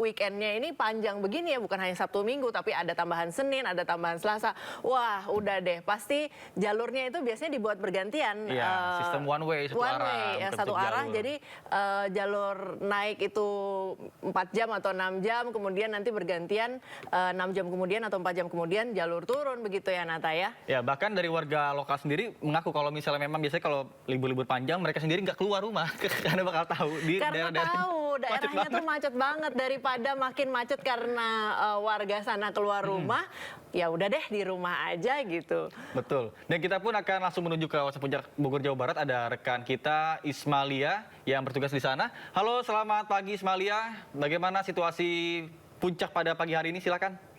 weekendnya ini panjang begini ya, bukan hanya Sabtu Minggu tapi ada tambahan Senin, ada tambahan Selasa. Wah udah deh, pasti jalurnya itu biasanya dibuat bergantian. Iya, sistem one way, satu one arah, way, ya, bukan satu satu arah. jalur. Jadi jalur naik itu 4 jam atau 6 jam, kemudian nanti bergantian 6 jam kemudian atau 4 jam kemudian jalur turun begitu ya Nata ya. Ya, bahkan dari warga lokal sendiri mengaku kalau misalnya memang biasanya kalau libur-libur panjang mereka sendiri nggak keluar rumah karena bakal tahu di Karena daerah-daerah tahu macet daerahnya banget. tuh macet banget, daripada makin macet karena warga sana keluar rumah, ya udah deh di rumah aja gitu. Betul. Dan kita pun akan langsung menuju ke kawasan Puncak Bogor, Jawa Barat. Ada rekan kita Ismalia yang bertugas di sana. Halo, selamat pagi Ismalia. Bagaimana situasi puncak pada pagi hari ini? Silakan.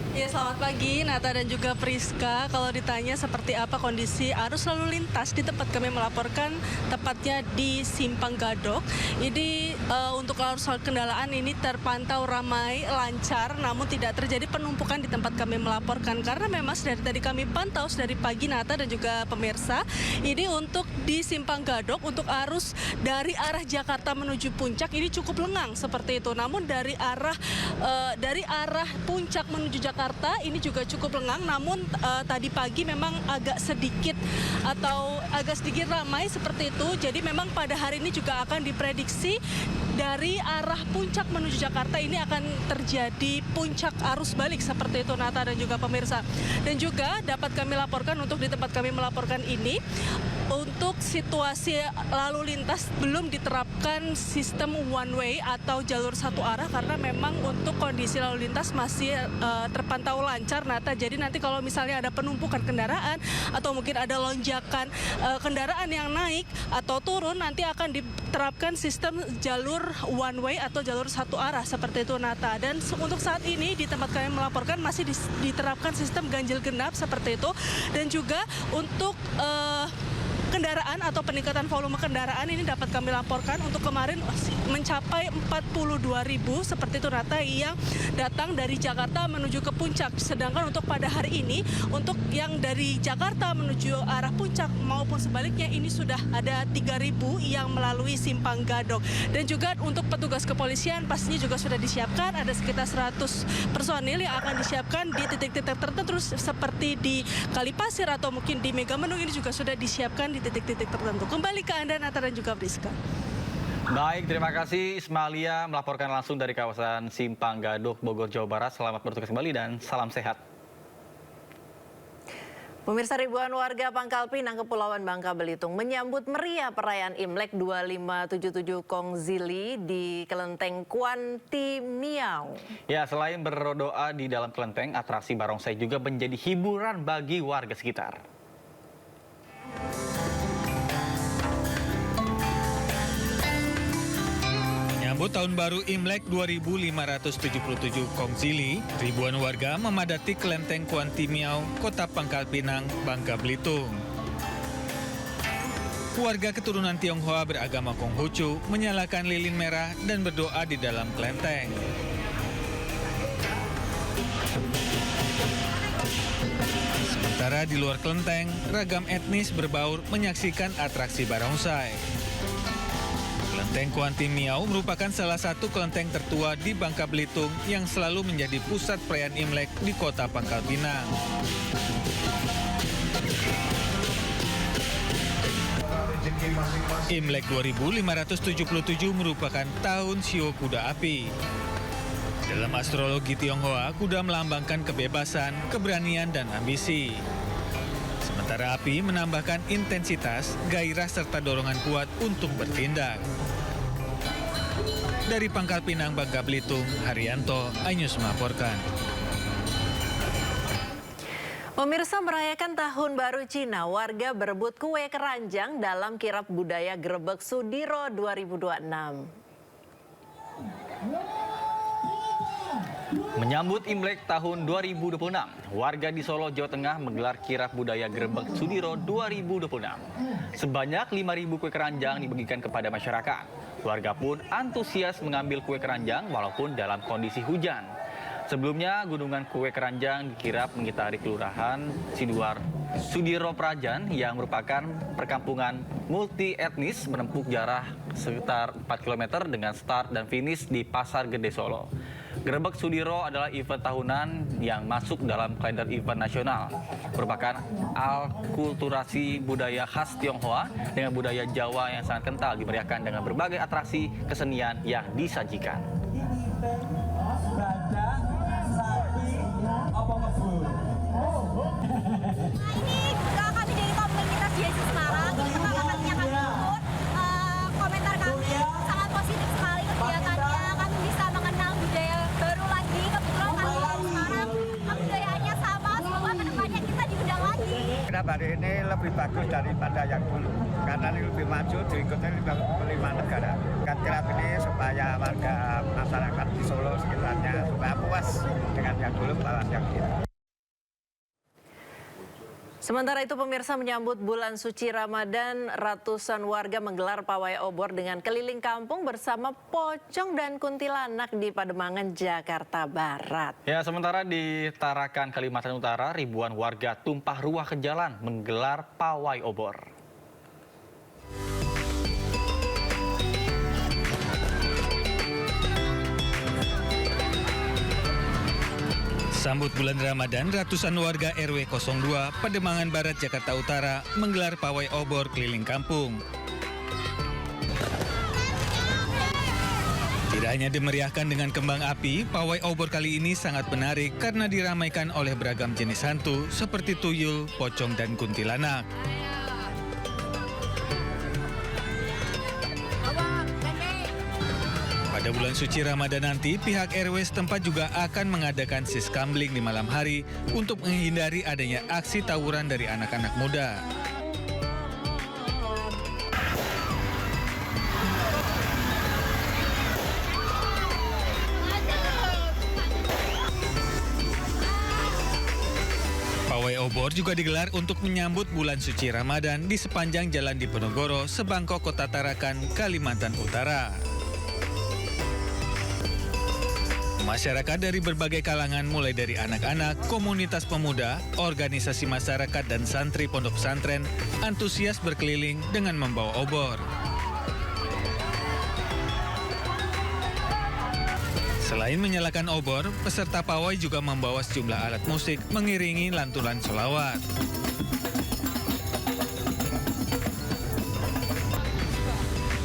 Ya, selamat pagi Nata dan juga Priska. Kalau ditanya seperti apa kondisi arus lalu lintas di tempat kami melaporkan, tepatnya di Simpang Gadok. Jadi untuk arus kendaraan ini terpantau ramai, lancar, namun tidak terjadi penumpukan di tempat kami melaporkan. Karena memang dari tadi kami pantau dari pagi Nata dan juga pemirsa, ini untuk di Simpang Gadok, untuk arus dari arah Jakarta menuju puncak ini cukup lengang seperti itu. Namun dari arah puncak menuju Jakarta ini juga cukup lengang, namun tadi pagi memang agak sedikit ramai seperti itu. Jadi memang pada hari ini juga akan diprediksi dari arah puncak menuju Jakarta ini akan terjadi puncak arus balik seperti itu Nata dan juga pemirsa. Dan juga dapat kami laporkan untuk di tempat kami melaporkan ini, untuk situasi lalu lintas belum diterapkan sistem one way atau jalur satu arah karena memang untuk kondisi lalu lintas masih terpantau lancar Nata. Jadi nanti kalau misalnya ada penumpukan kendaraan atau mungkin ada lonjakan kendaraan yang naik atau turun, nanti akan diterapkan sistem jalur one way atau jalur satu arah seperti itu Nata. Dan untuk saat ini di tempat kami melaporkan masih diterapkan sistem ganjil genap seperti itu. Dan juga untuk kendaraan atau peningkatan volume kendaraan ini dapat kami laporkan untuk kemarin mencapai 42.000 seperti itu Nata yang datang dari Jakarta menuju ke puncak. Sedangkan untuk pada hari ini untuk yang dari Jakarta menuju arah puncak maupun sebaliknya ini sudah ada 3.000 yang melalui Simpang Gadok. Dan juga untuk petugas kepolisian pastinya juga sudah disiapkan, ada sekitar 100 personil yang akan disiapkan di titik-titik tertentu seperti di Kalipasir atau mungkin di Megamendung ini juga sudah disiapkan di titik-titik tertentu. Kembali ke Anda Nata dan juga Priska. Baik, terima kasih Ismalia melaporkan langsung dari kawasan Simpang Gadok, Bogor, Jawa Barat. Selamat bertugas kembali dan salam sehat. Pemirsa, ribuan warga Pangkal Pinang, Kepulauan Bangka Belitung menyambut meriah perayaan Imlek 2577 Kongzili di Kelenteng Kuanti Miau. Ya, selain berdoa di dalam kelenteng, atraksi barongsai juga menjadi hiburan bagi warga sekitar. Menyambut Tahun Baru Imlek 2577 Kongzili, ribuan warga memadati Kelenteng Kuanti Miau, Kota Pangkal Pinang, Bangka Belitung. Warga keturunan Tionghoa beragama Konghucu menyalakan lilin merah dan berdoa di dalam kelenteng. Sementara di luar kelenteng, ragam etnis berbaur menyaksikan atraksi barongsai. Kelenteng Kuanti Miau merupakan salah satu kelenteng tertua di Bangka Belitung yang selalu menjadi pusat perayaan Imlek di Kota Pangkal Pinang. Imlek 2577 merupakan tahun Shio Kuda Api. Dalam astrologi Tionghoa, kuda melambangkan kebebasan, keberanian, dan ambisi. Sementara api menambahkan intensitas, gairah, serta dorongan kuat untuk bertindak. Dari Pangkal Pinang, Bangka Belitung, Haryanto, iNews melaporkan. Pemirsa, merayakan Tahun Baru Cina, warga berebut kue keranjang dalam kirap budaya Grebek Sudiro 2026. Menyambut Imlek tahun 2026, warga di Solo, Jawa Tengah menggelar kirap budaya Grebek Sudiro 2026. Sebanyak 5.000 kue keranjang dibagikan kepada masyarakat. Warga pun antusias mengambil kue keranjang walaupun dalam kondisi hujan. Sebelumnya, gunungan kue keranjang dikirap mengitari kelurahan Sudiro Prajan yang merupakan perkampungan multi etnis menempuh jarak sekitar 4 km dengan start dan finish di Pasar Gede Solo. Grebek Sudiro adalah event tahunan yang masuk dalam kalender event nasional. Merupakan alkulturasi budaya khas Tionghoa dengan budaya Jawa yang sangat kental, dimeriahkan dengan berbagai atraksi kesenian yang disajikan. Kami dari komunitas JSC Semarang, ini pertama kalinya kami ikut. Komentar kami sangat positif sekali kegiatannya. Kami bisa mengenal budaya baru lagi. Kebetulan kami dari Semarang, kebudayaannya sama. Semoga kedepannya kita diundang lagi. Kenapa hari ini lebih bagus daripada yang dulu? Karena ini lebih maju, diikuti 5 negara. Kan kirap ini supaya warga masyarakat di Solo sekitarnya supaya puas dengan yang dulu melawan yang ini. Sementara itu pemirsa, menyambut bulan suci Ramadan, ratusan warga menggelar pawai obor dengan keliling kampung bersama pocong dan kuntilanak di Pademangan, Jakarta Barat. Ya, sementara di Tarakan, Kalimantan Utara, ribuan warga tumpah ruah ke jalan menggelar pawai obor. Sambut bulan Ramadan, ratusan warga RW 02 Pademangan Barat, Jakarta Utara menggelar pawai obor keliling kampung. Tidak hanya dimeriahkan dengan kembang api, pawai obor kali ini sangat menarik karena diramaikan oleh beragam jenis hantu seperti tuyul, pocong, dan kuntilanak. Pada bulan suci Ramadan nanti, pihak RW setempat juga akan mengadakan siskambling di malam hari untuk menghindari adanya aksi tawuran dari anak-anak muda. Pawai obor juga digelar untuk menyambut bulan suci Ramadan di sepanjang Jalan Diponegoro, Sebangkok, Kota Tarakan, Kalimantan Utara. Masyarakat dari berbagai kalangan mulai dari anak-anak, komunitas pemuda, organisasi masyarakat dan santri pondok pesantren antusias berkeliling dengan membawa obor. Selain menyalakan obor, peserta pawai juga membawa sejumlah alat musik mengiringi lantunan sholawat.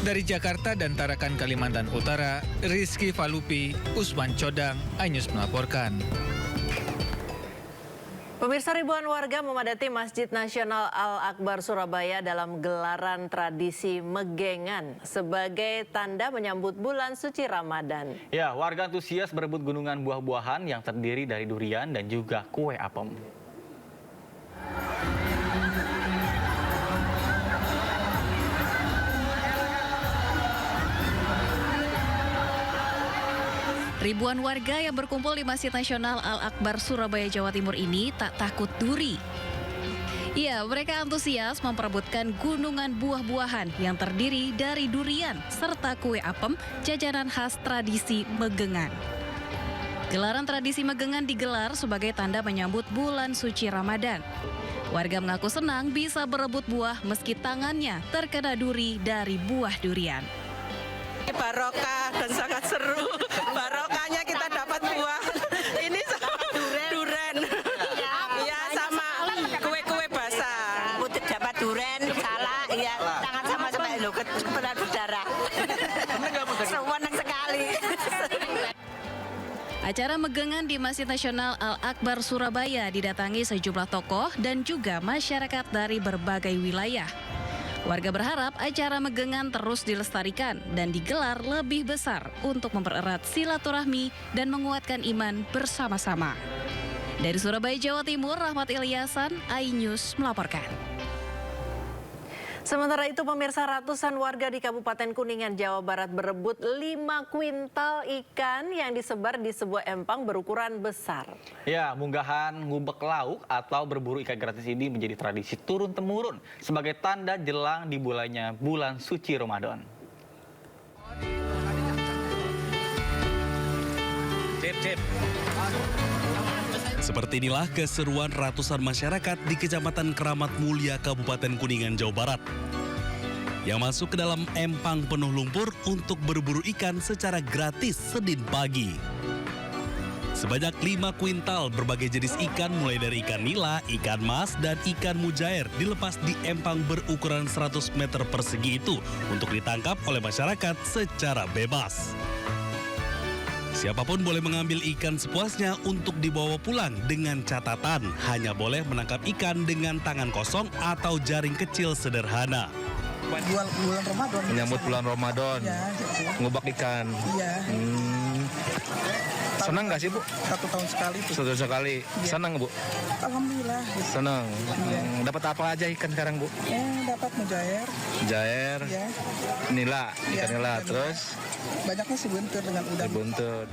Dari Jakarta dan Tarakan, Kalimantan Utara, Rizky Falupi, Usman Codang, iNews melaporkan. Pemirsa, ribuan warga memadati Masjid Nasional Al-Akbar Surabaya dalam gelaran tradisi Megengan sebagai tanda menyambut bulan suci Ramadan. Ya, warga antusias berebut gunungan buah-buahan yang terdiri dari durian dan juga kue apem. Ribuan warga yang berkumpul di Masjid Nasional Al-Akbar Surabaya, Jawa Timur ini tak takut duri. Ya, mereka antusias memperebutkan gunungan buah-buahan yang terdiri dari durian serta kue apem, jajanan khas tradisi Megengan. Gelaran tradisi Megengan digelar sebagai tanda menyambut bulan suci Ramadan. Warga mengaku senang bisa berebut buah meski tangannya terkena duri dari buah durian. Barokah dan sangat seru. Barokahnya kita dapat buah. Ini sama duren. Ya, sama kue-kue basah. Dapat duren, salah, ya tangan sama-sama lo kebenar berdarah. Senang sekali. Acara Megengan di Masjid Nasional Al-Akbar Surabaya didatangi sejumlah tokoh dan juga masyarakat dari berbagai wilayah. Warga berharap acara Megengan terus dilestarikan dan digelar lebih besar untuk mempererat silaturahmi dan menguatkan iman bersama-sama. Dari Surabaya, Jawa Timur, Rahmat Ilyasan, iNews melaporkan. Sementara itu pemirsa, ratusan warga di Kabupaten Kuningan, Jawa Barat berebut 5 kuintal ikan yang disebar di sebuah empang berukuran besar. Ya, munggahan ngubek lauk atau berburu ikan gratis ini menjadi tradisi turun-temurun sebagai tanda jelang dimulainya bulan suci Ramadan. Seperti inilah keseruan ratusan masyarakat di Kecamatan Keramat Mulia, Kabupaten Kuningan, Jawa Barat, yang masuk ke dalam empang penuh lumpur untuk berburu ikan secara gratis Senin pagi. Sebanyak 5 kuintal berbagai jenis ikan mulai dari ikan nila, ikan mas, dan ikan mujair dilepas di empang berukuran 100 meter persegi itu untuk ditangkap oleh masyarakat secara bebas. Siapapun boleh mengambil ikan sepuasnya untuk dibawa pulang dengan catatan hanya boleh menangkap ikan dengan tangan kosong atau jaring kecil sederhana. Bulan Ramadan. Menyambut bulan Ramadan. Ya, gitu. Ngubak ikan. Iya. Senang nggak sih, Bu? 1 tahun sekali. Satu tahun sekali. Iya. Senang, Bu? Alhamdulillah. Gitu. Senang. Iya. Dapat apa aja ikan sekarang, Bu? Dapat mujair. Jair. Iya. Nila, ikan nila. Terus? Banyaknya si buntur dengan udang. Buntur.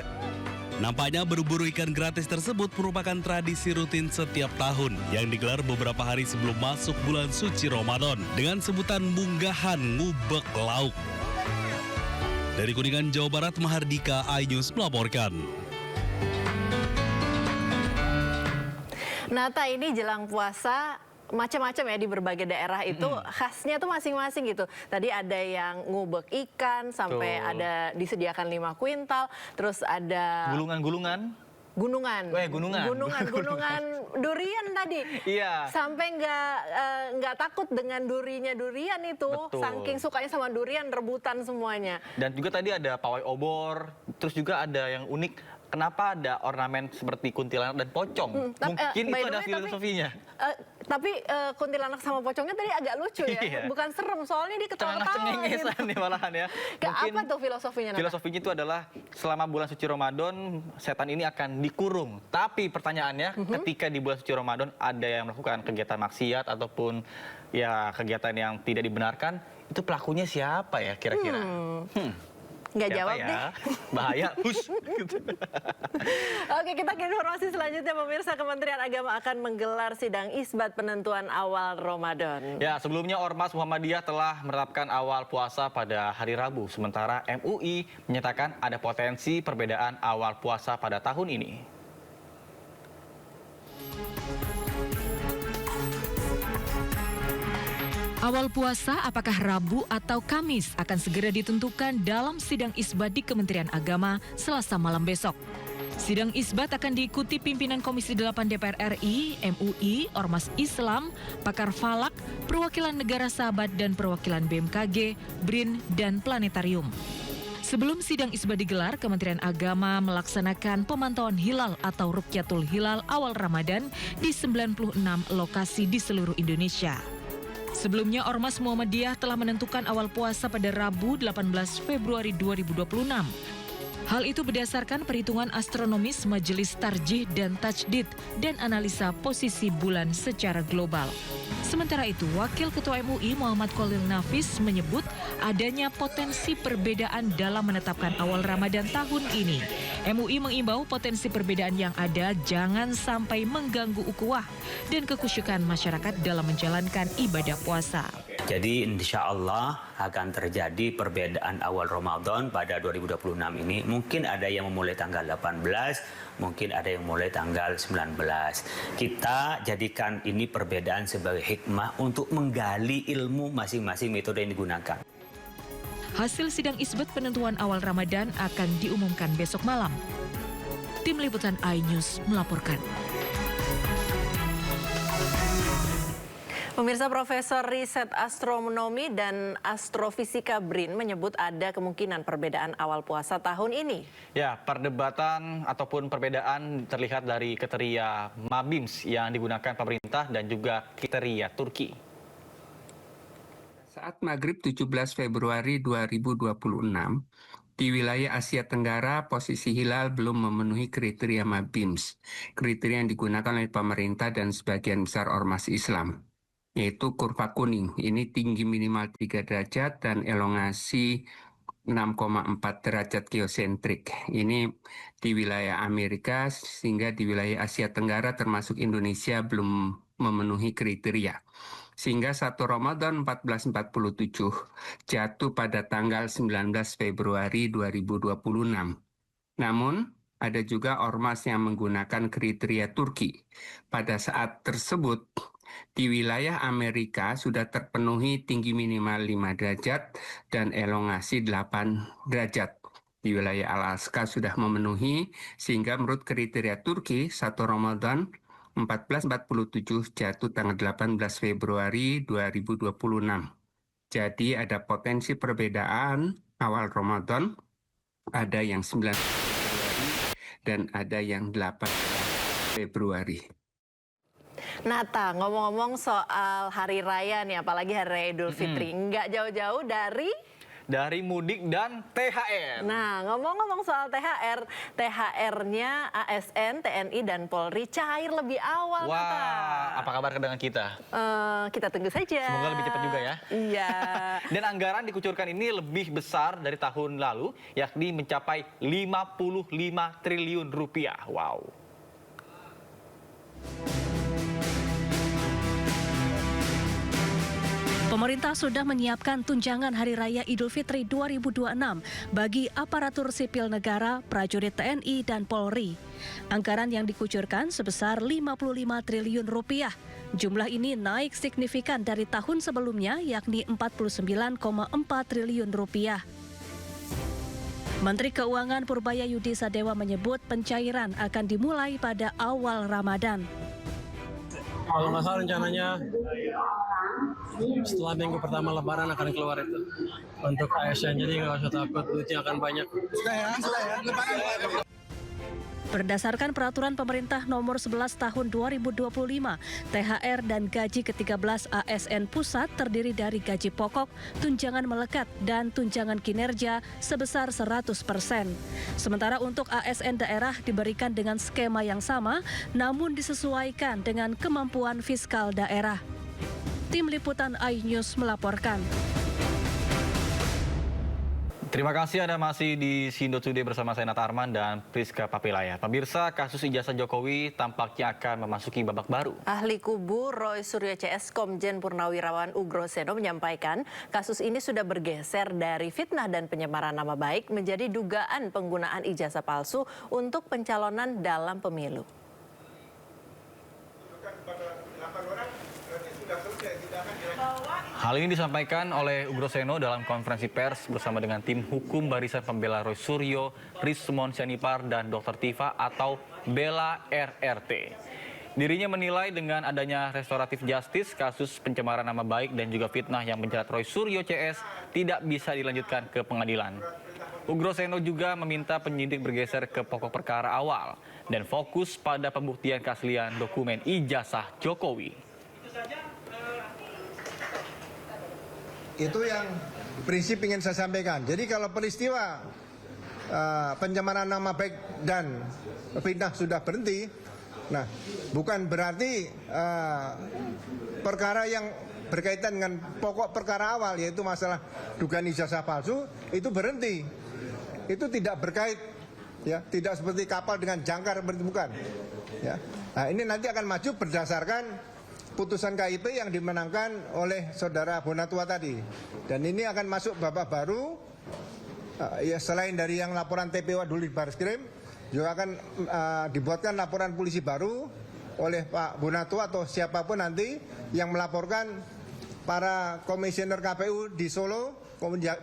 Nampaknya berburu ikan gratis tersebut merupakan tradisi rutin setiap tahun yang digelar beberapa hari sebelum masuk bulan suci Ramadan dengan sebutan munggahan ngubek lauk. Dari Kuningan, Jawa Barat, Mahardika, iNews melaporkan. Nata, ini jelang puasa macam-macam ya di berbagai daerah itu khasnya tuh masing-masing gitu. Tadi ada yang ngubek ikan sampai ada disediakan 5 kuintal, terus ada Gulungan-gulungan. gunungan durian tadi. Iya. Sampai nggak takut dengan durian itu. Betul. Saking sukanya sama durian, rebutan semuanya. Dan juga tadi ada pawai obor, terus juga ada yang unik. Kenapa ada ornamen seperti kuntilanak dan pocong? Mungkin itu ada filosofinya. Tapi kuntilanak sama pocongnya tadi agak lucu ya. Iya. Bukan serem, soalnya dia ketawa-ketawa gitu. Cengengesan nih malahan ya. Mungkin Apa tuh filosofinya? filosofinya itu adalah selama bulan suci Ramadan setan ini akan dikurung. Tapi pertanyaannya, ketika di bulan suci Ramadan ada yang melakukan kegiatan maksiat ataupun ya kegiatan yang tidak dibenarkan, itu pelakunya siapa ya kira-kira? Nggak Siapa jawab ya? deh. Bahaya. Oke, kita ke informasi selanjutnya. Pemirsa, Kementerian Agama akan menggelar sidang isbat penentuan awal Ramadan. Ya, sebelumnya Ormas Muhammadiyah telah menetapkan awal puasa pada hari Rabu. Sementara MUI menyatakan ada potensi perbedaan awal puasa pada tahun ini. Awal puasa apakah Rabu atau Kamis akan segera ditentukan dalam sidang isbat di Kementerian Agama Selasa malam besok. Sidang isbat akan diikuti pimpinan Komisi 8 DPR RI, MUI, Ormas Islam, pakar falak, perwakilan negara sahabat dan perwakilan BMKG, BRIN, dan planetarium. Sebelum sidang isbat digelar, Kementerian Agama melaksanakan pemantauan hilal atau Rukyatul Hilal awal Ramadan di 96 lokasi di seluruh Indonesia. Sebelumnya, Ormas Muhammadiyah telah menentukan awal puasa pada Rabu 18 Februari 2026. Hal itu berdasarkan perhitungan astronomis Majelis Tarjih dan Tajdid dan analisa posisi bulan secara global. Sementara itu, Wakil Ketua MUI Muhammad Khalil Nafis menyebut adanya potensi perbedaan dalam menetapkan awal Ramadan tahun ini. MUI mengimbau potensi perbedaan yang ada jangan sampai mengganggu ukhuwah dan kekhusyukan masyarakat dalam menjalankan ibadah puasa. Jadi insya Allah akan terjadi perbedaan awal Ramadan pada 2026 ini. Mungkin ada yang memulai tanggal 18, mungkin ada yang mulai tanggal 19. Kita jadikan ini perbedaan sebagai hikmah untuk menggali ilmu masing-masing metode yang digunakan. Hasil sidang isbat penentuan awal Ramadan akan diumumkan besok malam. Tim Liputan iNews melaporkan. Pemirsa, Profesor Riset Astronomi dan Astrofisika BRIN menyebut ada kemungkinan perbedaan awal puasa tahun ini. Ya, perdebatan ataupun perbedaan terlihat dari kriteria Mabims yang digunakan pemerintah dan juga kriteria Turki. Saat maghrib 17 Februari 2026, di wilayah Asia Tenggara posisi hilal belum memenuhi kriteria Mabims, kriteria yang digunakan oleh pemerintah dan sebagian besar ormas Islam, yaitu kurva kuning. Ini tinggi minimal 3 derajat dan elongasi 6,4 derajat geosentrik. Ini di wilayah Amerika, sehingga di wilayah Asia Tenggara termasuk Indonesia belum memenuhi kriteria. Sehingga 1 Ramadan 1447 jatuh pada tanggal 19 Februari 2026. Namun, Ada juga ormas yang menggunakan kriteria Turki. Pada saat tersebut, di wilayah Amerika sudah terpenuhi tinggi minimal 5 derajat dan elongasi 8 derajat. Di wilayah Alaska sudah memenuhi, sehingga menurut kriteria Turki, 1 Ramadan 1447 jatuh tanggal 18 Februari 2026. Jadi ada potensi perbedaan awal Ramadan, ada yang 9 Februari dan ada yang 8 Februari. Nata, ngomong-ngomong soal hari raya nih, apalagi hari raya Idul Fitri, nggak jauh-jauh dari mudik dan THR. Nah, ngomong-ngomong soal THR, THR-nya ASN, TNI, dan Polri cair lebih awal, Wah, Nata. apa kabar dengan kita? Kita tunggu saja. Semoga lebih cepat juga ya. Iya. Dan anggaran dikucurkan ini lebih besar dari tahun lalu, yakni mencapai 55 triliun rupiah. Wow. Pemerintah sudah menyiapkan tunjangan Hari Raya Idul Fitri 2026 bagi aparatur sipil negara, prajurit TNI, dan Polri. Anggaran yang dikucurkan sebesar 55 triliun rupiah. Jumlah ini naik signifikan dari tahun sebelumnya, yakni 49,4 triliun rupiah. Menteri Keuangan Purbaya Yudi Sadewa menyebut pencairan akan dimulai pada awal Ramadan. Kalau nggak salah rencananya setelah minggu pertama Lebaran akan keluar itu untuk ASN, jadi nggak usah takut, duitnya akan banyak. Berdasarkan peraturan pemerintah nomor 11 tahun 2025, THR dan gaji ke-13 ASN pusat terdiri dari gaji pokok, tunjangan melekat, dan tunjangan kinerja sebesar 100%. Sementara untuk ASN daerah diberikan dengan skema yang sama, namun disesuaikan dengan kemampuan fiskal daerah. Tim Liputan iNews melaporkan. Terima kasih Anda masih di Sindo Today bersama saya Nata Arman dan Priska Papilaya. Pemirsa, kasus ijazah Jokowi tampaknya akan memasuki babak baru. Ahli kubu Roy Suryo CS Komjen Purnawirawan Ugroseno menyampaikan kasus ini sudah bergeser dari fitnah dan penyemaran nama baik menjadi dugaan penggunaan ijazah palsu untuk pencalonan dalam pemilu. Hal ini disampaikan oleh Ugroseno dalam konferensi pers bersama dengan tim hukum Barisan Pembela Roy Suryo, Rismon Sianipar, dan Dr. Tifa atau Bela RRT. Dirinya menilai dengan adanya restoratif justice, kasus pencemaran nama baik dan juga fitnah yang menjerat Roy Suryo CS tidak bisa dilanjutkan ke pengadilan. Ugroseno juga meminta penyidik bergeser ke pokok perkara awal dan fokus pada pembuktian keaslian dokumen ijazah Jokowi. Itu yang prinsip ingin saya sampaikan. Jadi kalau peristiwa pencemaran nama baik dan fitnah sudah berhenti, nah bukan berarti perkara yang berkaitan dengan pokok perkara awal, yaitu masalah dugaan ijazah palsu, itu berhenti. Itu tidak berkait, ya, tidak seperti kapal dengan jangkar, bukan. Ya. Nah, ini nanti akan maju berdasarkan putusan KIP yang dimenangkan oleh saudara Bonatua tadi. Dan ini akan masuk babak baru, ya, selain dari yang laporan TPO dulu di Barreskrim, juga akan dibuatkan laporan polisi baru oleh Pak Bonatua atau siapapun nanti yang melaporkan para komisioner KPU di Solo,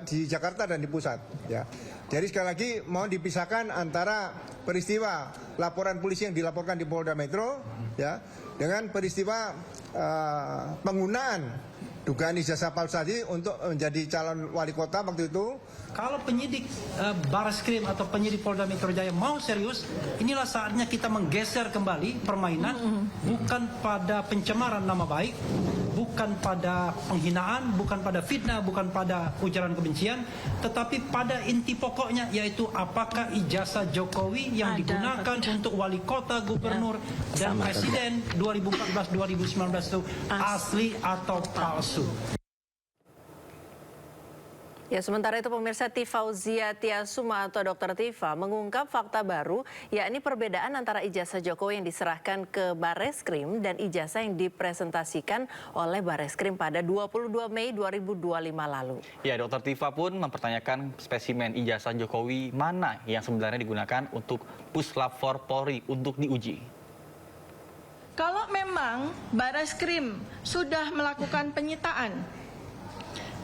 di Jakarta dan di pusat. Ya. Jadi sekali lagi mohon dipisahkan antara peristiwa laporan polisi yang dilaporkan di Polda Metro, ya, dengan peristiwa penggunaan dugaan ijazah palsu tadi untuk menjadi calon wali kota waktu itu. Kalau penyidik Barreskrim atau penyidik Polda Metro Jaya mau serius, inilah saatnya kita menggeser kembali permainan, bukan pada pencemaran nama baik, bukan pada penghinaan, bukan pada fitnah, bukan pada ujaran kebencian, tetapi pada inti pokoknya, yaitu apakah ijazah Jokowi yang digunakan untuk wali kota, gubernur, dan presiden 2014-2019 itu asli atau palsu. Ya, sementara itu pemirsa, Tifauzia Tiasuma atau Dr. Tifa mengungkap fakta baru, yakni perbedaan antara ijazah Jokowi yang diserahkan ke Bareskrim dan ijazah yang dipresentasikan oleh Bareskrim pada 22 Mei 2025 lalu. Ya, Dr. Tifa pun mempertanyakan spesimen ijazah Jokowi mana yang sebenarnya digunakan untuk Puslap 4 Polri untuk diuji. Kalau memang Bareskrim sudah melakukan penyitaan,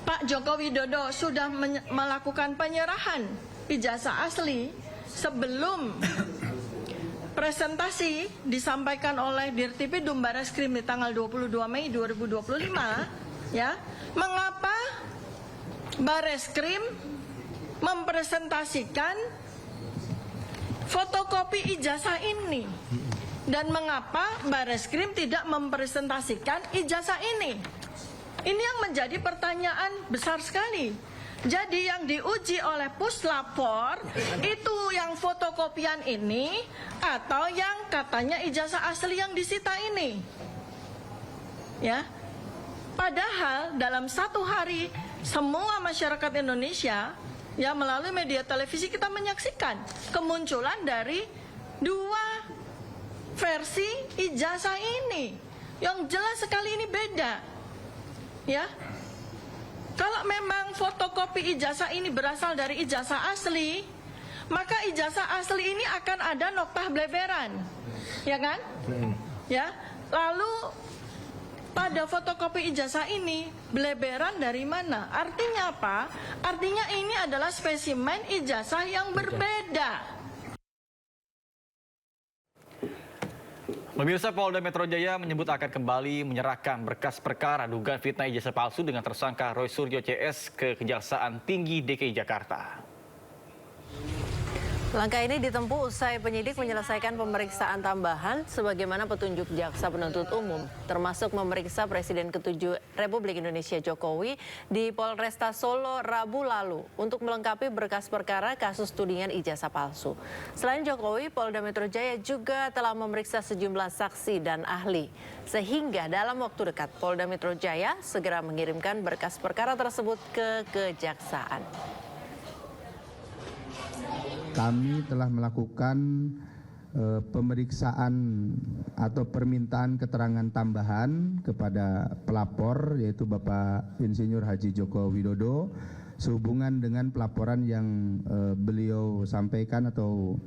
Pak Joko Widodo sudah melakukan penyerahan ijazah asli sebelum presentasi disampaikan oleh Dirtipidum Bareskrim di tanggal 22 Mei 2025, ya, mengapa Bareskrim mempresentasikan fotokopi ijazah ini? Dan mengapa Bareskrim tidak mempresentasikan ijazah ini? Ini yang menjadi pertanyaan besar sekali. Jadi yang diuji oleh Puslap 4 itu yang fotokopian ini atau yang katanya ijazah asli yang disita ini. Ya. Padahal dalam satu hari semua masyarakat Indonesia ya melalui media televisi kita menyaksikan kemunculan dari dua versi ijazah ini. Yang jelas sekali ini beda. Ya, kalau memang fotokopi ijazah ini berasal dari ijazah asli, maka ijazah asli ini akan ada noktah bleberan, ya kan? Ya, lalu pada fotokopi ijazah ini bleberan dari mana? Artinya apa? Artinya ini adalah spesimen ijazah yang berbeda. Pemirsa, Polda Metro Jaya menyebut akan kembali menyerahkan berkas perkara dugaan fitnah ijazah palsu dengan tersangka Roy Suryo CS ke Kejaksaan Tinggi DKI Jakarta. Langkah ini ditempuh usai penyidik menyelesaikan pemeriksaan tambahan sebagaimana petunjuk Jaksa Penuntut Umum, termasuk memeriksa Presiden ke-7 Republik Indonesia Jokowi di Polresta Solo Rabu lalu untuk melengkapi berkas perkara kasus tudingan ijazah palsu. Selain Jokowi, Polda Metro Jaya juga telah memeriksa sejumlah saksi dan ahli, sehingga dalam waktu dekat Polda Metro Jaya segera mengirimkan berkas perkara tersebut ke Kejaksaan. Kami telah melakukan pemeriksaan atau permintaan keterangan tambahan kepada pelapor, yaitu Bapak Insinyur Haji Joko Widodo, sehubungan dengan pelaporan yang beliau sampaikan atau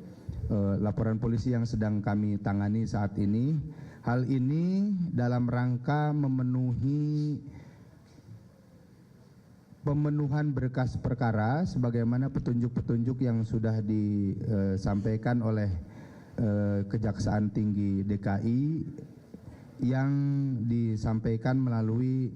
laporan polisi yang sedang kami tangani saat ini. Hal ini dalam rangka memenuhi pemenuhan berkas perkara sebagaimana petunjuk-petunjuk yang sudah disampaikan oleh Kejaksaan Tinggi DKI yang disampaikan melalui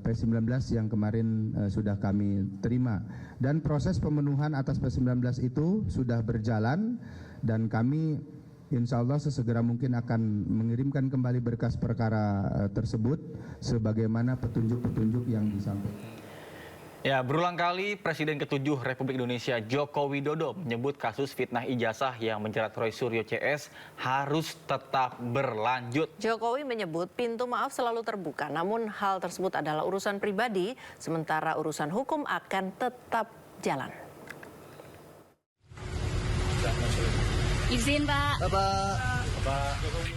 P19 yang kemarin sudah kami terima. Dan proses pemenuhan atas P19 itu sudah berjalan dan kami insya Allah sesegera mungkin akan mengirimkan kembali berkas perkara tersebut sebagaimana petunjuk-petunjuk yang disampaikan. Ya, berulang kali Presiden ke-7 Republik Indonesia Joko Widodo menyebut kasus fitnah ijazah yang menjerat Roy Suryo CS harus tetap berlanjut. Jokowi menyebut pintu maaf selalu terbuka, namun hal tersebut adalah urusan pribadi, sementara urusan hukum akan tetap jalan. Izin, Pak.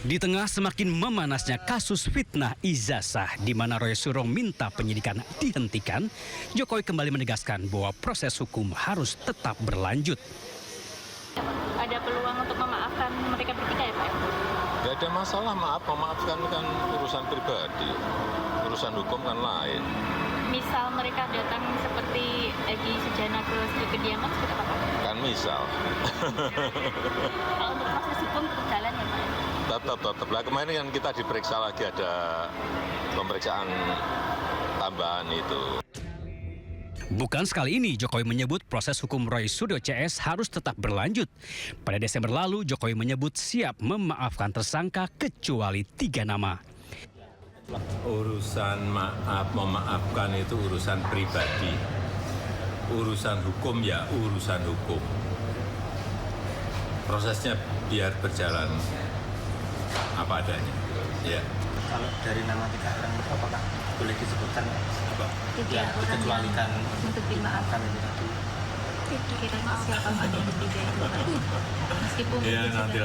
Di tengah semakin memanasnya kasus fitnah ijazah di mana Roy Suryo minta penyidikan dihentikan, Jokowi kembali menegaskan bahwa proses hukum harus tetap berlanjut. Ada peluang untuk memaafkan mereka bertiga ya, Pak? Gak ada masalah, memaafkan kan urusan pribadi, urusan hukum kan lain. Misal mereka datang seperti Egy Sujana ke kediaman seperti apa, Pak? Kan misal. Kalau untuk proses hukum tetap jalan ya, Pak? Tetap. Lah kemarin kan kita diperiksa lagi, ada pemeriksaan tambahan itu. Bukan sekali ini Jokowi menyebut proses hukum Roy Suryo CS harus tetap berlanjut. Pada Desember lalu Jokowi menyebut siap memaafkan tersangka kecuali 3 nama. Urusan memaafkan itu urusan pribadi. Urusan hukum ya urusan hukum. Prosesnya biar berjalan apa adanya. Ya. Kalau dari nama 3 orang itu apakah boleh disebutkan apa? Tiga orang dikecualikan untuk dimaafkan itu tadi. Kira-kira siapa Pak yang ketiga itu Pak? Meskipun Ya nanti.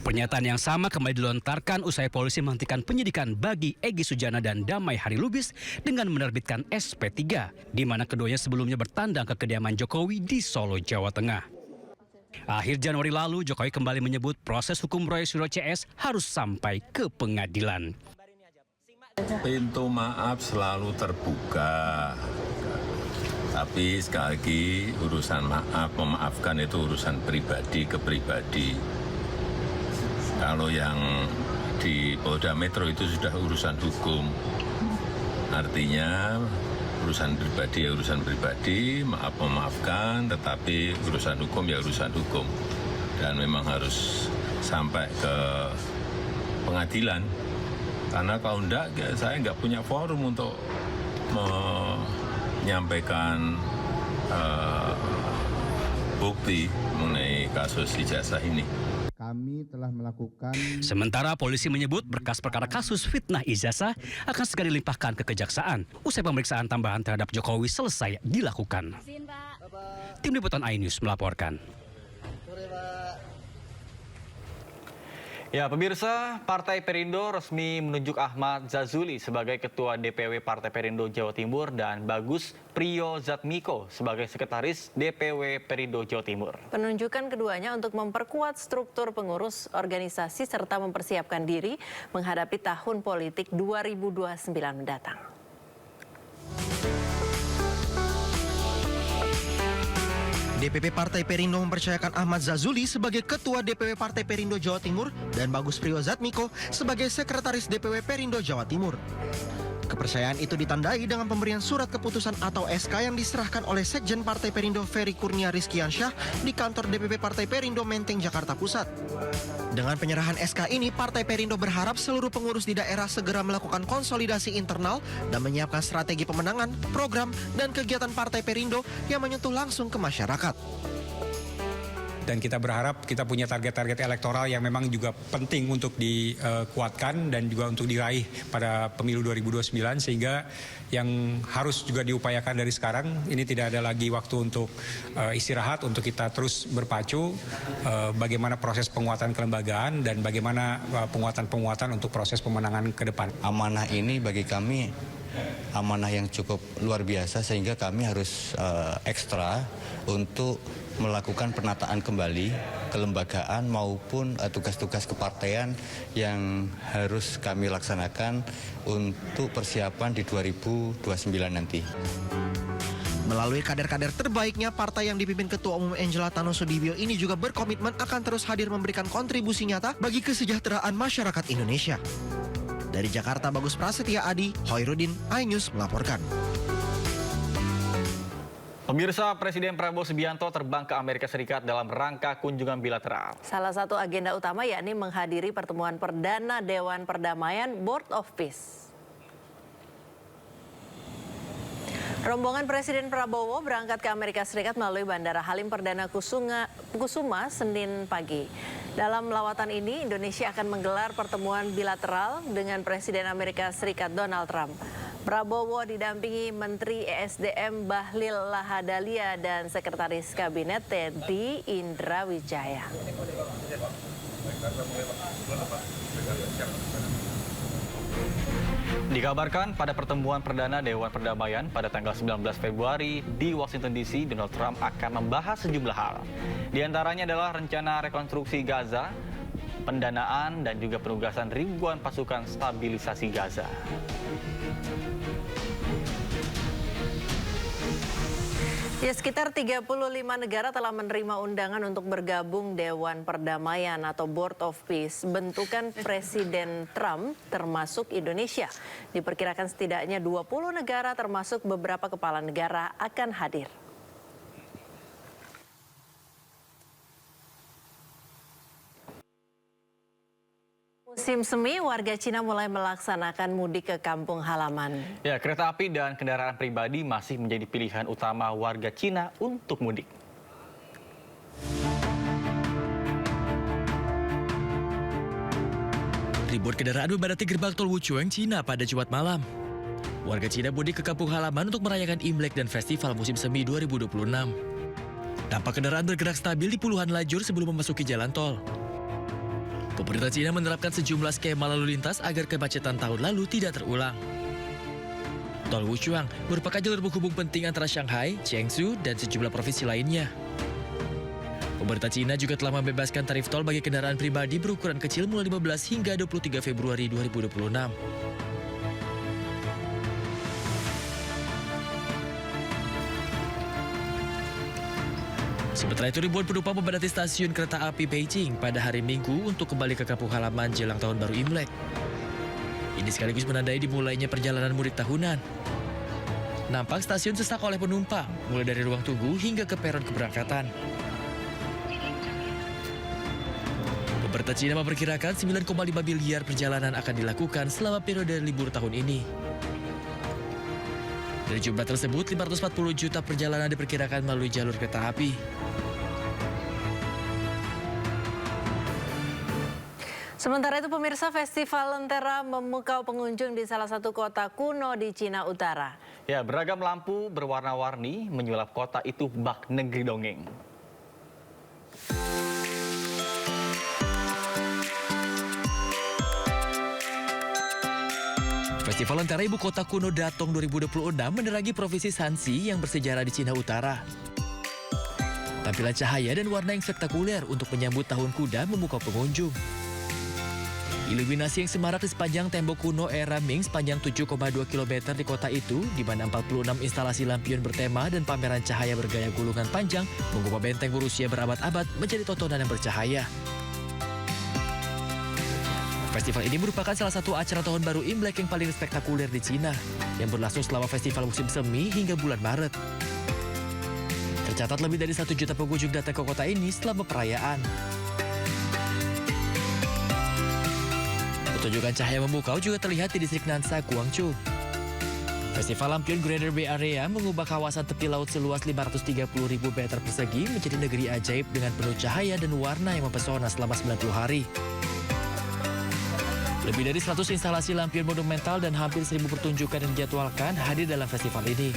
Pernyataan yang sama kembali dilontarkan usai polisi menghentikan penyidikan bagi Egy Sujana dan Damai Hari Lubis dengan menerbitkan SP3, di mana keduanya sebelumnya bertandang ke kediaman Jokowi di Solo, Jawa Tengah. Akhir Januari lalu, Jokowi kembali menyebut proses hukum Roy Suryo CS harus sampai ke pengadilan. Pintu maaf selalu terbuka. Tapi sekali lagi urusan memaafkan itu urusan pribadi ke pribadi. Kalau yang di Polda Metro itu sudah urusan hukum. Artinya urusan pribadi ya urusan pribadi, memaafkan, tetapi urusan hukum ya urusan hukum. Dan memang harus sampai ke pengadilan. Karena kalau enggak, saya enggak punya forum untuk menyampaikan bukti mengenai kasus ijazah ini. Kami telah melakukan. Sementara polisi menyebut berkas perkara kasus fitnah ijazah akan segera dilimpahkan ke kejaksaan usai pemeriksaan tambahan terhadap Jokowi selesai dilakukan. Tim Liputan iNews melaporkan. Ya, pemirsa, Partai Perindo resmi menunjuk Ahmad Zazuli sebagai Ketua DPW Partai Perindo Jawa Timur dan Bagus Priyozatmiko sebagai Sekretaris DPW Perindo Jawa Timur. Penunjukan keduanya untuk memperkuat struktur pengurus organisasi serta mempersiapkan diri menghadapi tahun politik 2029 mendatang. DPP Partai Perindo mempercayakan Ahmad Zazuli sebagai Ketua DPW Partai Perindo Jawa Timur dan Bagus Priyozatmiko sebagai Sekretaris DPW Perindo Jawa Timur. Kepercayaan itu ditandai dengan pemberian surat keputusan atau SK yang diserahkan oleh Sekjen Partai Perindo Ferry Kurnia Rizkiansyah di kantor DPP Partai Perindo Menteng, Jakarta Pusat. Dengan penyerahan SK ini, Partai Perindo berharap seluruh pengurus di daerah segera melakukan konsolidasi internal dan menyiapkan strategi pemenangan, program, dan kegiatan Partai Perindo yang menyentuh langsung ke masyarakat. Dan kita berharap kita punya target-target elektoral yang memang juga penting untuk dikuatkan dan juga untuk diraih pada pemilu 2029, sehingga yang harus juga diupayakan dari sekarang ini tidak ada lagi waktu untuk istirahat, untuk kita terus berpacu bagaimana proses penguatan kelembagaan dan bagaimana penguatan-penguatan untuk proses pemenangan ke depan. Amanah ini bagi kami amanah yang cukup luar biasa, sehingga kami harus ekstra untuk melakukan penataan kembali kelembagaan maupun tugas-tugas kepartaian yang harus kami laksanakan untuk persiapan di 2029 nanti. Melalui kader-kader terbaiknya, partai yang dipimpin Ketua Umum Angela Tano Sudibyo ini juga berkomitmen akan terus hadir memberikan kontribusi nyata bagi kesejahteraan masyarakat Indonesia. Dari Jakarta, Bagus Prasetya Adi, Hoirudin, iNews melaporkan. Pemirsa, Presiden Prabowo Subianto terbang ke Amerika Serikat dalam rangka kunjungan bilateral. Salah satu agenda utama yakni menghadiri pertemuan perdana Dewan Perdamaian Board of Peace. Rombongan Presiden Prabowo berangkat ke Amerika Serikat melalui Bandara Halim Perdana Kusuma Senin pagi. Dalam lawatan ini, Indonesia akan menggelar pertemuan bilateral dengan Presiden Amerika Serikat Donald Trump. Prabowo didampingi Menteri ESDM Bahlil Lahadalia dan Sekretaris Kabinet Teddy Indra Wijaya. Dikabarkan pada pertemuan perdana Dewan Perdamaian pada tanggal 19 Februari di Washington DC, Donald Trump akan membahas sejumlah hal. Di antaranya adalah rencana rekonstruksi Gaza, pendanaan, dan juga penugasan ribuan pasukan stabilisasi Gaza. Ya, sekitar 35 negara telah menerima undangan untuk bergabung Dewan Perdamaian atau Board of Peace. Bentukan Presiden Trump termasuk Indonesia. Diperkirakan setidaknya 20 negara termasuk beberapa kepala negara akan hadir. Musim semi, warga Cina mulai melaksanakan mudik ke kampung halaman. Ya, kereta api dan kendaraan pribadi masih menjadi pilihan utama warga Cina untuk mudik. Ribuan kendaraan memadati gerbang tol Wuchuang, Cina pada Jumat malam. Warga Cina mudik ke kampung halaman untuk merayakan Imlek dan Festival Musim Semi 2026. Tampak kendaraan bergerak stabil di puluhan lajur sebelum memasuki jalan tol. Pemerintah Cina menerapkan sejumlah skema lalu lintas agar kemacetan tahun lalu tidak terulang. Tol Wuchuang merupakan jalur penghubung penting antara Shanghai, Jiangsu, dan sejumlah provinsi lainnya. Pemerintah Cina juga telah membebaskan tarif tol bagi kendaraan pribadi berukuran kecil mulai 15 hingga 23 Februari 2026. Sementara itu, ribuan penumpang memadati stasiun kereta api Beijing pada hari Minggu untuk kembali ke kampung halaman jelang Tahun Baru Imlek. Ini sekaligus menandai dimulainya perjalanan mudik tahunan. Nampak stasiun sesak oleh penumpang, mulai dari ruang tunggu hingga ke peron keberangkatan. Pemerintah Cina memperkirakan 9,5 miliar perjalanan akan dilakukan selama periode libur tahun ini. Dari jumlah tersebut, 540 juta perjalanan diperkirakan melalui jalur kereta api. Sementara itu pemirsa, Festival Lentera memukau pengunjung di salah satu kota kuno di Cina Utara. Ya, beragam lampu berwarna-warni menyulap kota itu bak negeri dongeng. Festival Lentera Ibu Kota Kuno Datong 2026 menerangi Provinsi Shanxi yang bersejarah di Cina Utara. Tampilan cahaya dan warna yang spektakuler untuk menyambut Tahun Kuda memukau pengunjung. Iluminasi yang semarak di sepanjang tembok kuno era Ming sepanjang 7,2 km di kota itu, di mana 46 instalasi lampion bertema dan pameran cahaya bergaya gulungan panjang mengubah benteng berusia berabad-abad menjadi tontonan yang bercahaya. Festival ini merupakan salah satu acara Tahun Baru Imlek yang paling spektakuler di Cina, yang berlangsung selama festival musim semi hingga bulan Maret. Tercatat lebih dari 1 juta pengunjung datang ke kota ini selama perayaan. Pertunjukan cahaya memukau juga terlihat di distrik Nansha, Guangzhou. Festival Lampion Greater Bay Area mengubah kawasan tepi laut seluas 530.000 meter persegi menjadi negeri ajaib dengan penuh cahaya dan warna yang mempesona selama 90 hari. Lebih dari 100 instalasi lampion monumental dan hampir 1.000 pertunjukan yang dijadwalkan hadir dalam festival ini.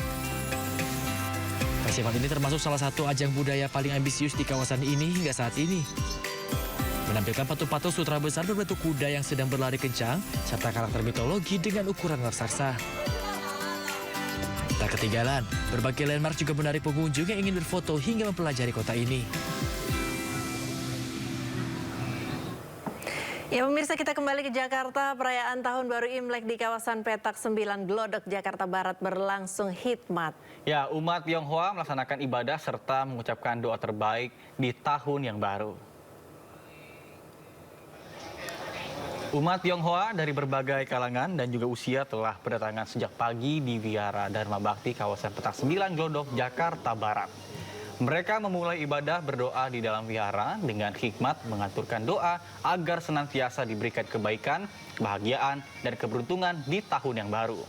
Festival ini termasuk salah satu ajang budaya paling ambisius di kawasan ini hingga saat ini. Menampilkan patung-patung sutra besar berbentuk kuda yang sedang berlari kencang, serta karakter mitologi dengan ukuran raksasa. Tak ketinggalan, berbagai landmark juga menarik pengunjung yang ingin berfoto hingga mempelajari kota ini. Ya pemirsa, kita kembali ke Jakarta. Perayaan Tahun Baru Imlek di kawasan Petak 9 Glodok, Jakarta Barat berlangsung hikmat. Ya, umat Tionghoa melaksanakan ibadah serta mengucapkan doa terbaik di tahun yang baru. Umat Tionghoa dari berbagai kalangan dan juga usia telah berdatangan sejak pagi di Wihara Dharma Bakti kawasan Petak 9 Glodok, Jakarta Barat. Mereka memulai ibadah berdoa di dalam wihara dengan hikmat mengaturkan doa agar senantiasa diberikan kebaikan, kebahagiaan, dan keberuntungan di tahun yang baru.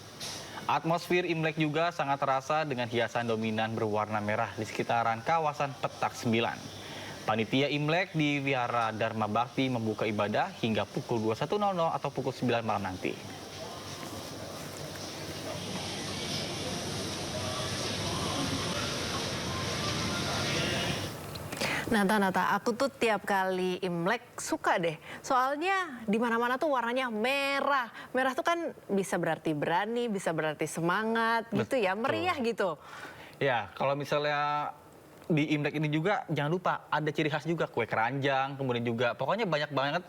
Atmosfer Imlek juga sangat terasa dengan hiasan dominan berwarna merah di sekitaran kawasan Petak 9. Panitia Imlek di Wihara Dharma Bakti membuka ibadah hingga pukul 21.00 atau pukul 9 malam nanti. Nata, aku tuh tiap kali Imlek suka deh. Soalnya di mana-mana tuh warnanya merah. Merah tuh kan bisa berarti berani, bisa berarti semangat gitu ya, meriah gitu. Ya, kalau misalnya di Imlek ini juga jangan lupa ada ciri khas juga, kue keranjang, kemudian juga pokoknya banyak banget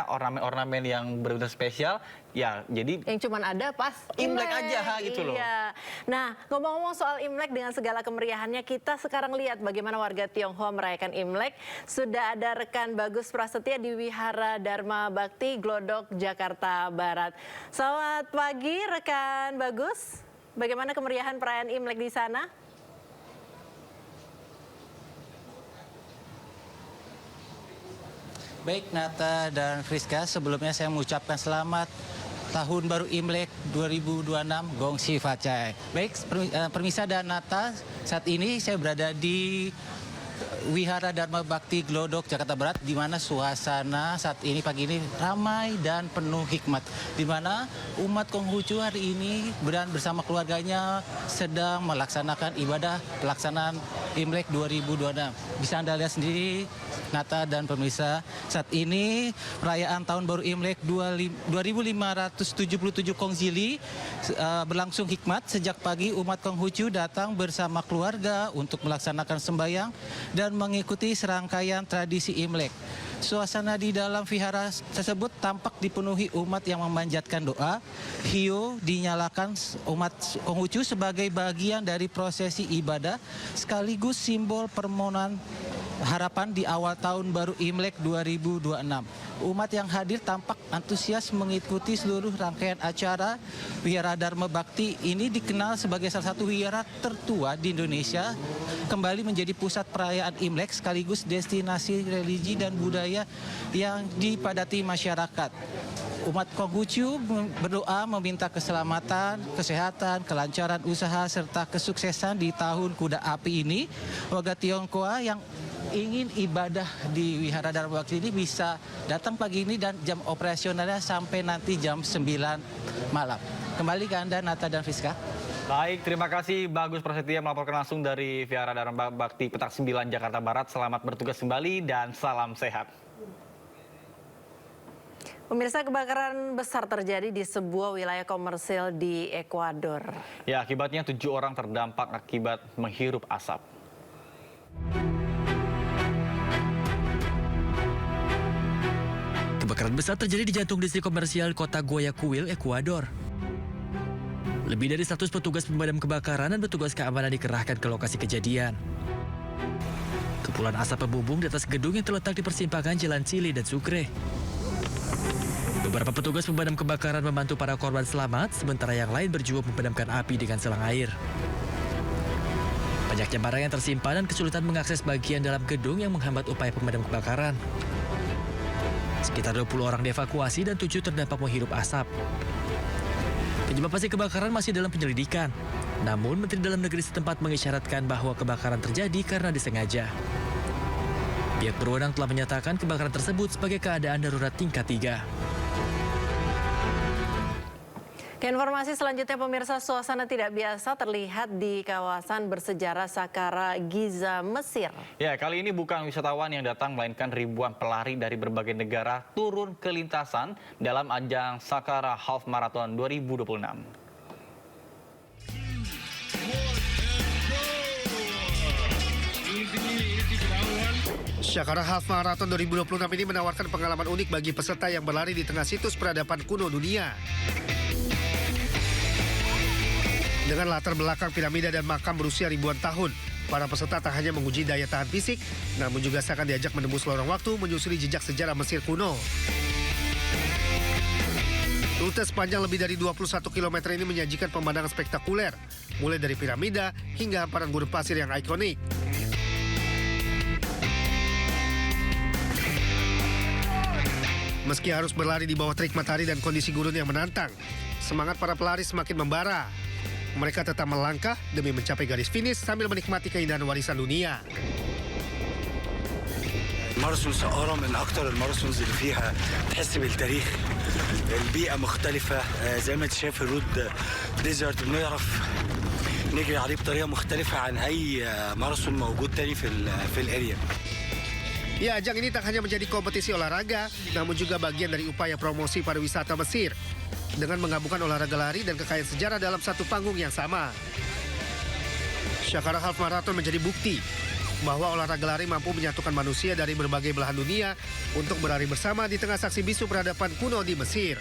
ornamen-ornamen yang benar-benar spesial. Ya, jadi yang cuman ada pas Imlek aja gitu loh. Iya. Nah, ngomong-ngomong soal Imlek dengan segala kemeriahannya, kita sekarang lihat bagaimana warga Tionghoa merayakan Imlek. Sudah ada rekan Bagus Prasetya di Wihara Dharma Bakti Glodok, Jakarta Barat. Selamat pagi rekan Bagus. Bagaimana kemeriahan perayaan Imlek di sana? Baik Nata dan Friska, sebelumnya saya mengucapkan selamat Tahun Baru Imlek 2026 Gong Xi Fa Cai. Baik, permisa dan Nata, saat ini saya berada di Wihara Dharma Bakti Glodok, Jakarta Barat, di mana suasana saat ini pagi ini ramai dan penuh hikmat. Di mana umat Konghucu hari ini bersama keluarganya sedang melaksanakan ibadah pelaksanaan Imlek 2026. Bisa Anda lihat sendiri, Nata dan pemirsa, saat ini perayaan Tahun Baru Imlek 2577 Kongzili berlangsung hikmat. Sejak pagi umat Konghucu datang bersama keluarga untuk melaksanakan sembahyang dan mengikuti serangkaian tradisi Imlek. Suasana di dalam vihara tersebut tampak dipenuhi umat yang memanjatkan doa. Hiyo dinyalakan umat Konghucu sebagai bagian dari prosesi ibadah sekaligus simbol permohonan harapan di awal tahun baru Imlek 2026. Umat yang hadir tampak antusias mengikuti seluruh rangkaian acara. Wihara Dharma Bakti ini dikenal sebagai salah satu wihara tertua di Indonesia, kembali menjadi pusat perayaan Imlek sekaligus destinasi religi dan budaya yang dipadati masyarakat. Umat Konghucu berdoa meminta keselamatan, kesehatan, kelancaran usaha, serta kesuksesan di tahun kuda api ini. Warga Tionghoa yang ingin ibadah di Wihara Dharma Bakti ini bisa datang pagi ini dan jam operasionalnya sampai nanti jam 9 malam. Kembali ke Anda, Nata dan Friska. Baik, terima kasih Bagus Prasetya melaporkan langsung dari Wihara Dharma Bakti Petak 9 Jakarta Barat. Selamat bertugas kembali dan salam sehat. Pemirsa, kebakaran besar terjadi di sebuah wilayah komersil di Ekuador. Ya, akibatnya 7 orang terdampak akibat menghirup asap. Kebakaran besar terjadi di jantung distrik komersial kota Guayaquil, Ekuador. Lebih dari 100 petugas pemadam kebakaran dan petugas keamanan dikerahkan ke lokasi kejadian. Kepulan asap membumbung di atas gedung yang terletak di persimpangan Jalan Cili dan Sucre. Beberapa petugas pemadam kebakaran membantu para korban selamat, sementara yang lain berjuang memadamkan api dengan selang air. Banyaknya barang yang tersimpan dan kesulitan mengakses bagian dalam gedung yang menghambat upaya pemadam kebakaran. Sekitar 20 orang dievakuasi dan 7 terdampak menghirup asap. Penyebab pasti kebakaran masih dalam penyelidikan. Namun, Menteri Dalam Negeri setempat mengisyaratkan bahwa kebakaran terjadi karena disengaja. Pihak berwenang telah menyatakan kebakaran tersebut sebagai keadaan darurat tingkat 3. Ke informasi selanjutnya, pemirsa, suasana tidak biasa terlihat di kawasan bersejarah Saqqara, Giza, Mesir. Ya, kali ini bukan wisatawan yang datang, melainkan ribuan pelari dari berbagai negara turun ke lintasan dalam ajang Saqqara Half Marathon 2026. Saqqara Half Marathon 2026 ini menawarkan pengalaman unik bagi peserta yang berlari di tengah situs peradaban kuno dunia. Dengan latar belakang piramida dan makam berusia ribuan tahun, para peserta tak hanya menguji daya tahan fisik, namun juga seakan diajak menembus lorong waktu menyusuri jejak sejarah Mesir kuno. Rute sepanjang lebih dari 21 km ini menyajikan pemandangan spektakuler, mulai dari piramida hingga hamparan gurun pasir yang ikonik. Meski harus berlari di bawah terik matahari dan kondisi gurun yang menantang, semangat para pelari semakin membara. Mereka tetap melangkah demi mencapai garis finish sambil menikmati keindahan warisan dunia. ماراثون سقارة من أكتر الماراثونز اللي فيها تحس بالتاريخ. البيئة مختلفة زي ما أنت شايف الرود ديزرت، بنعرف نجري عليه بطريقة مختلفة عن أي ماراثون موجود تاني في الاريا. Ya, ajang ini tak hanya menjadi kompetisi olahraga, namun juga bagian dari upaya promosi pariwisata Mesir dengan menggabungkan olahraga lari dan kekayaan sejarah dalam satu panggung yang sama. Saqqara Half Marathon menjadi bukti bahwa olahraga lari mampu menyatukan manusia dari berbagai belahan dunia untuk berlari bersama di tengah saksi bisu peradaban kuno di Mesir.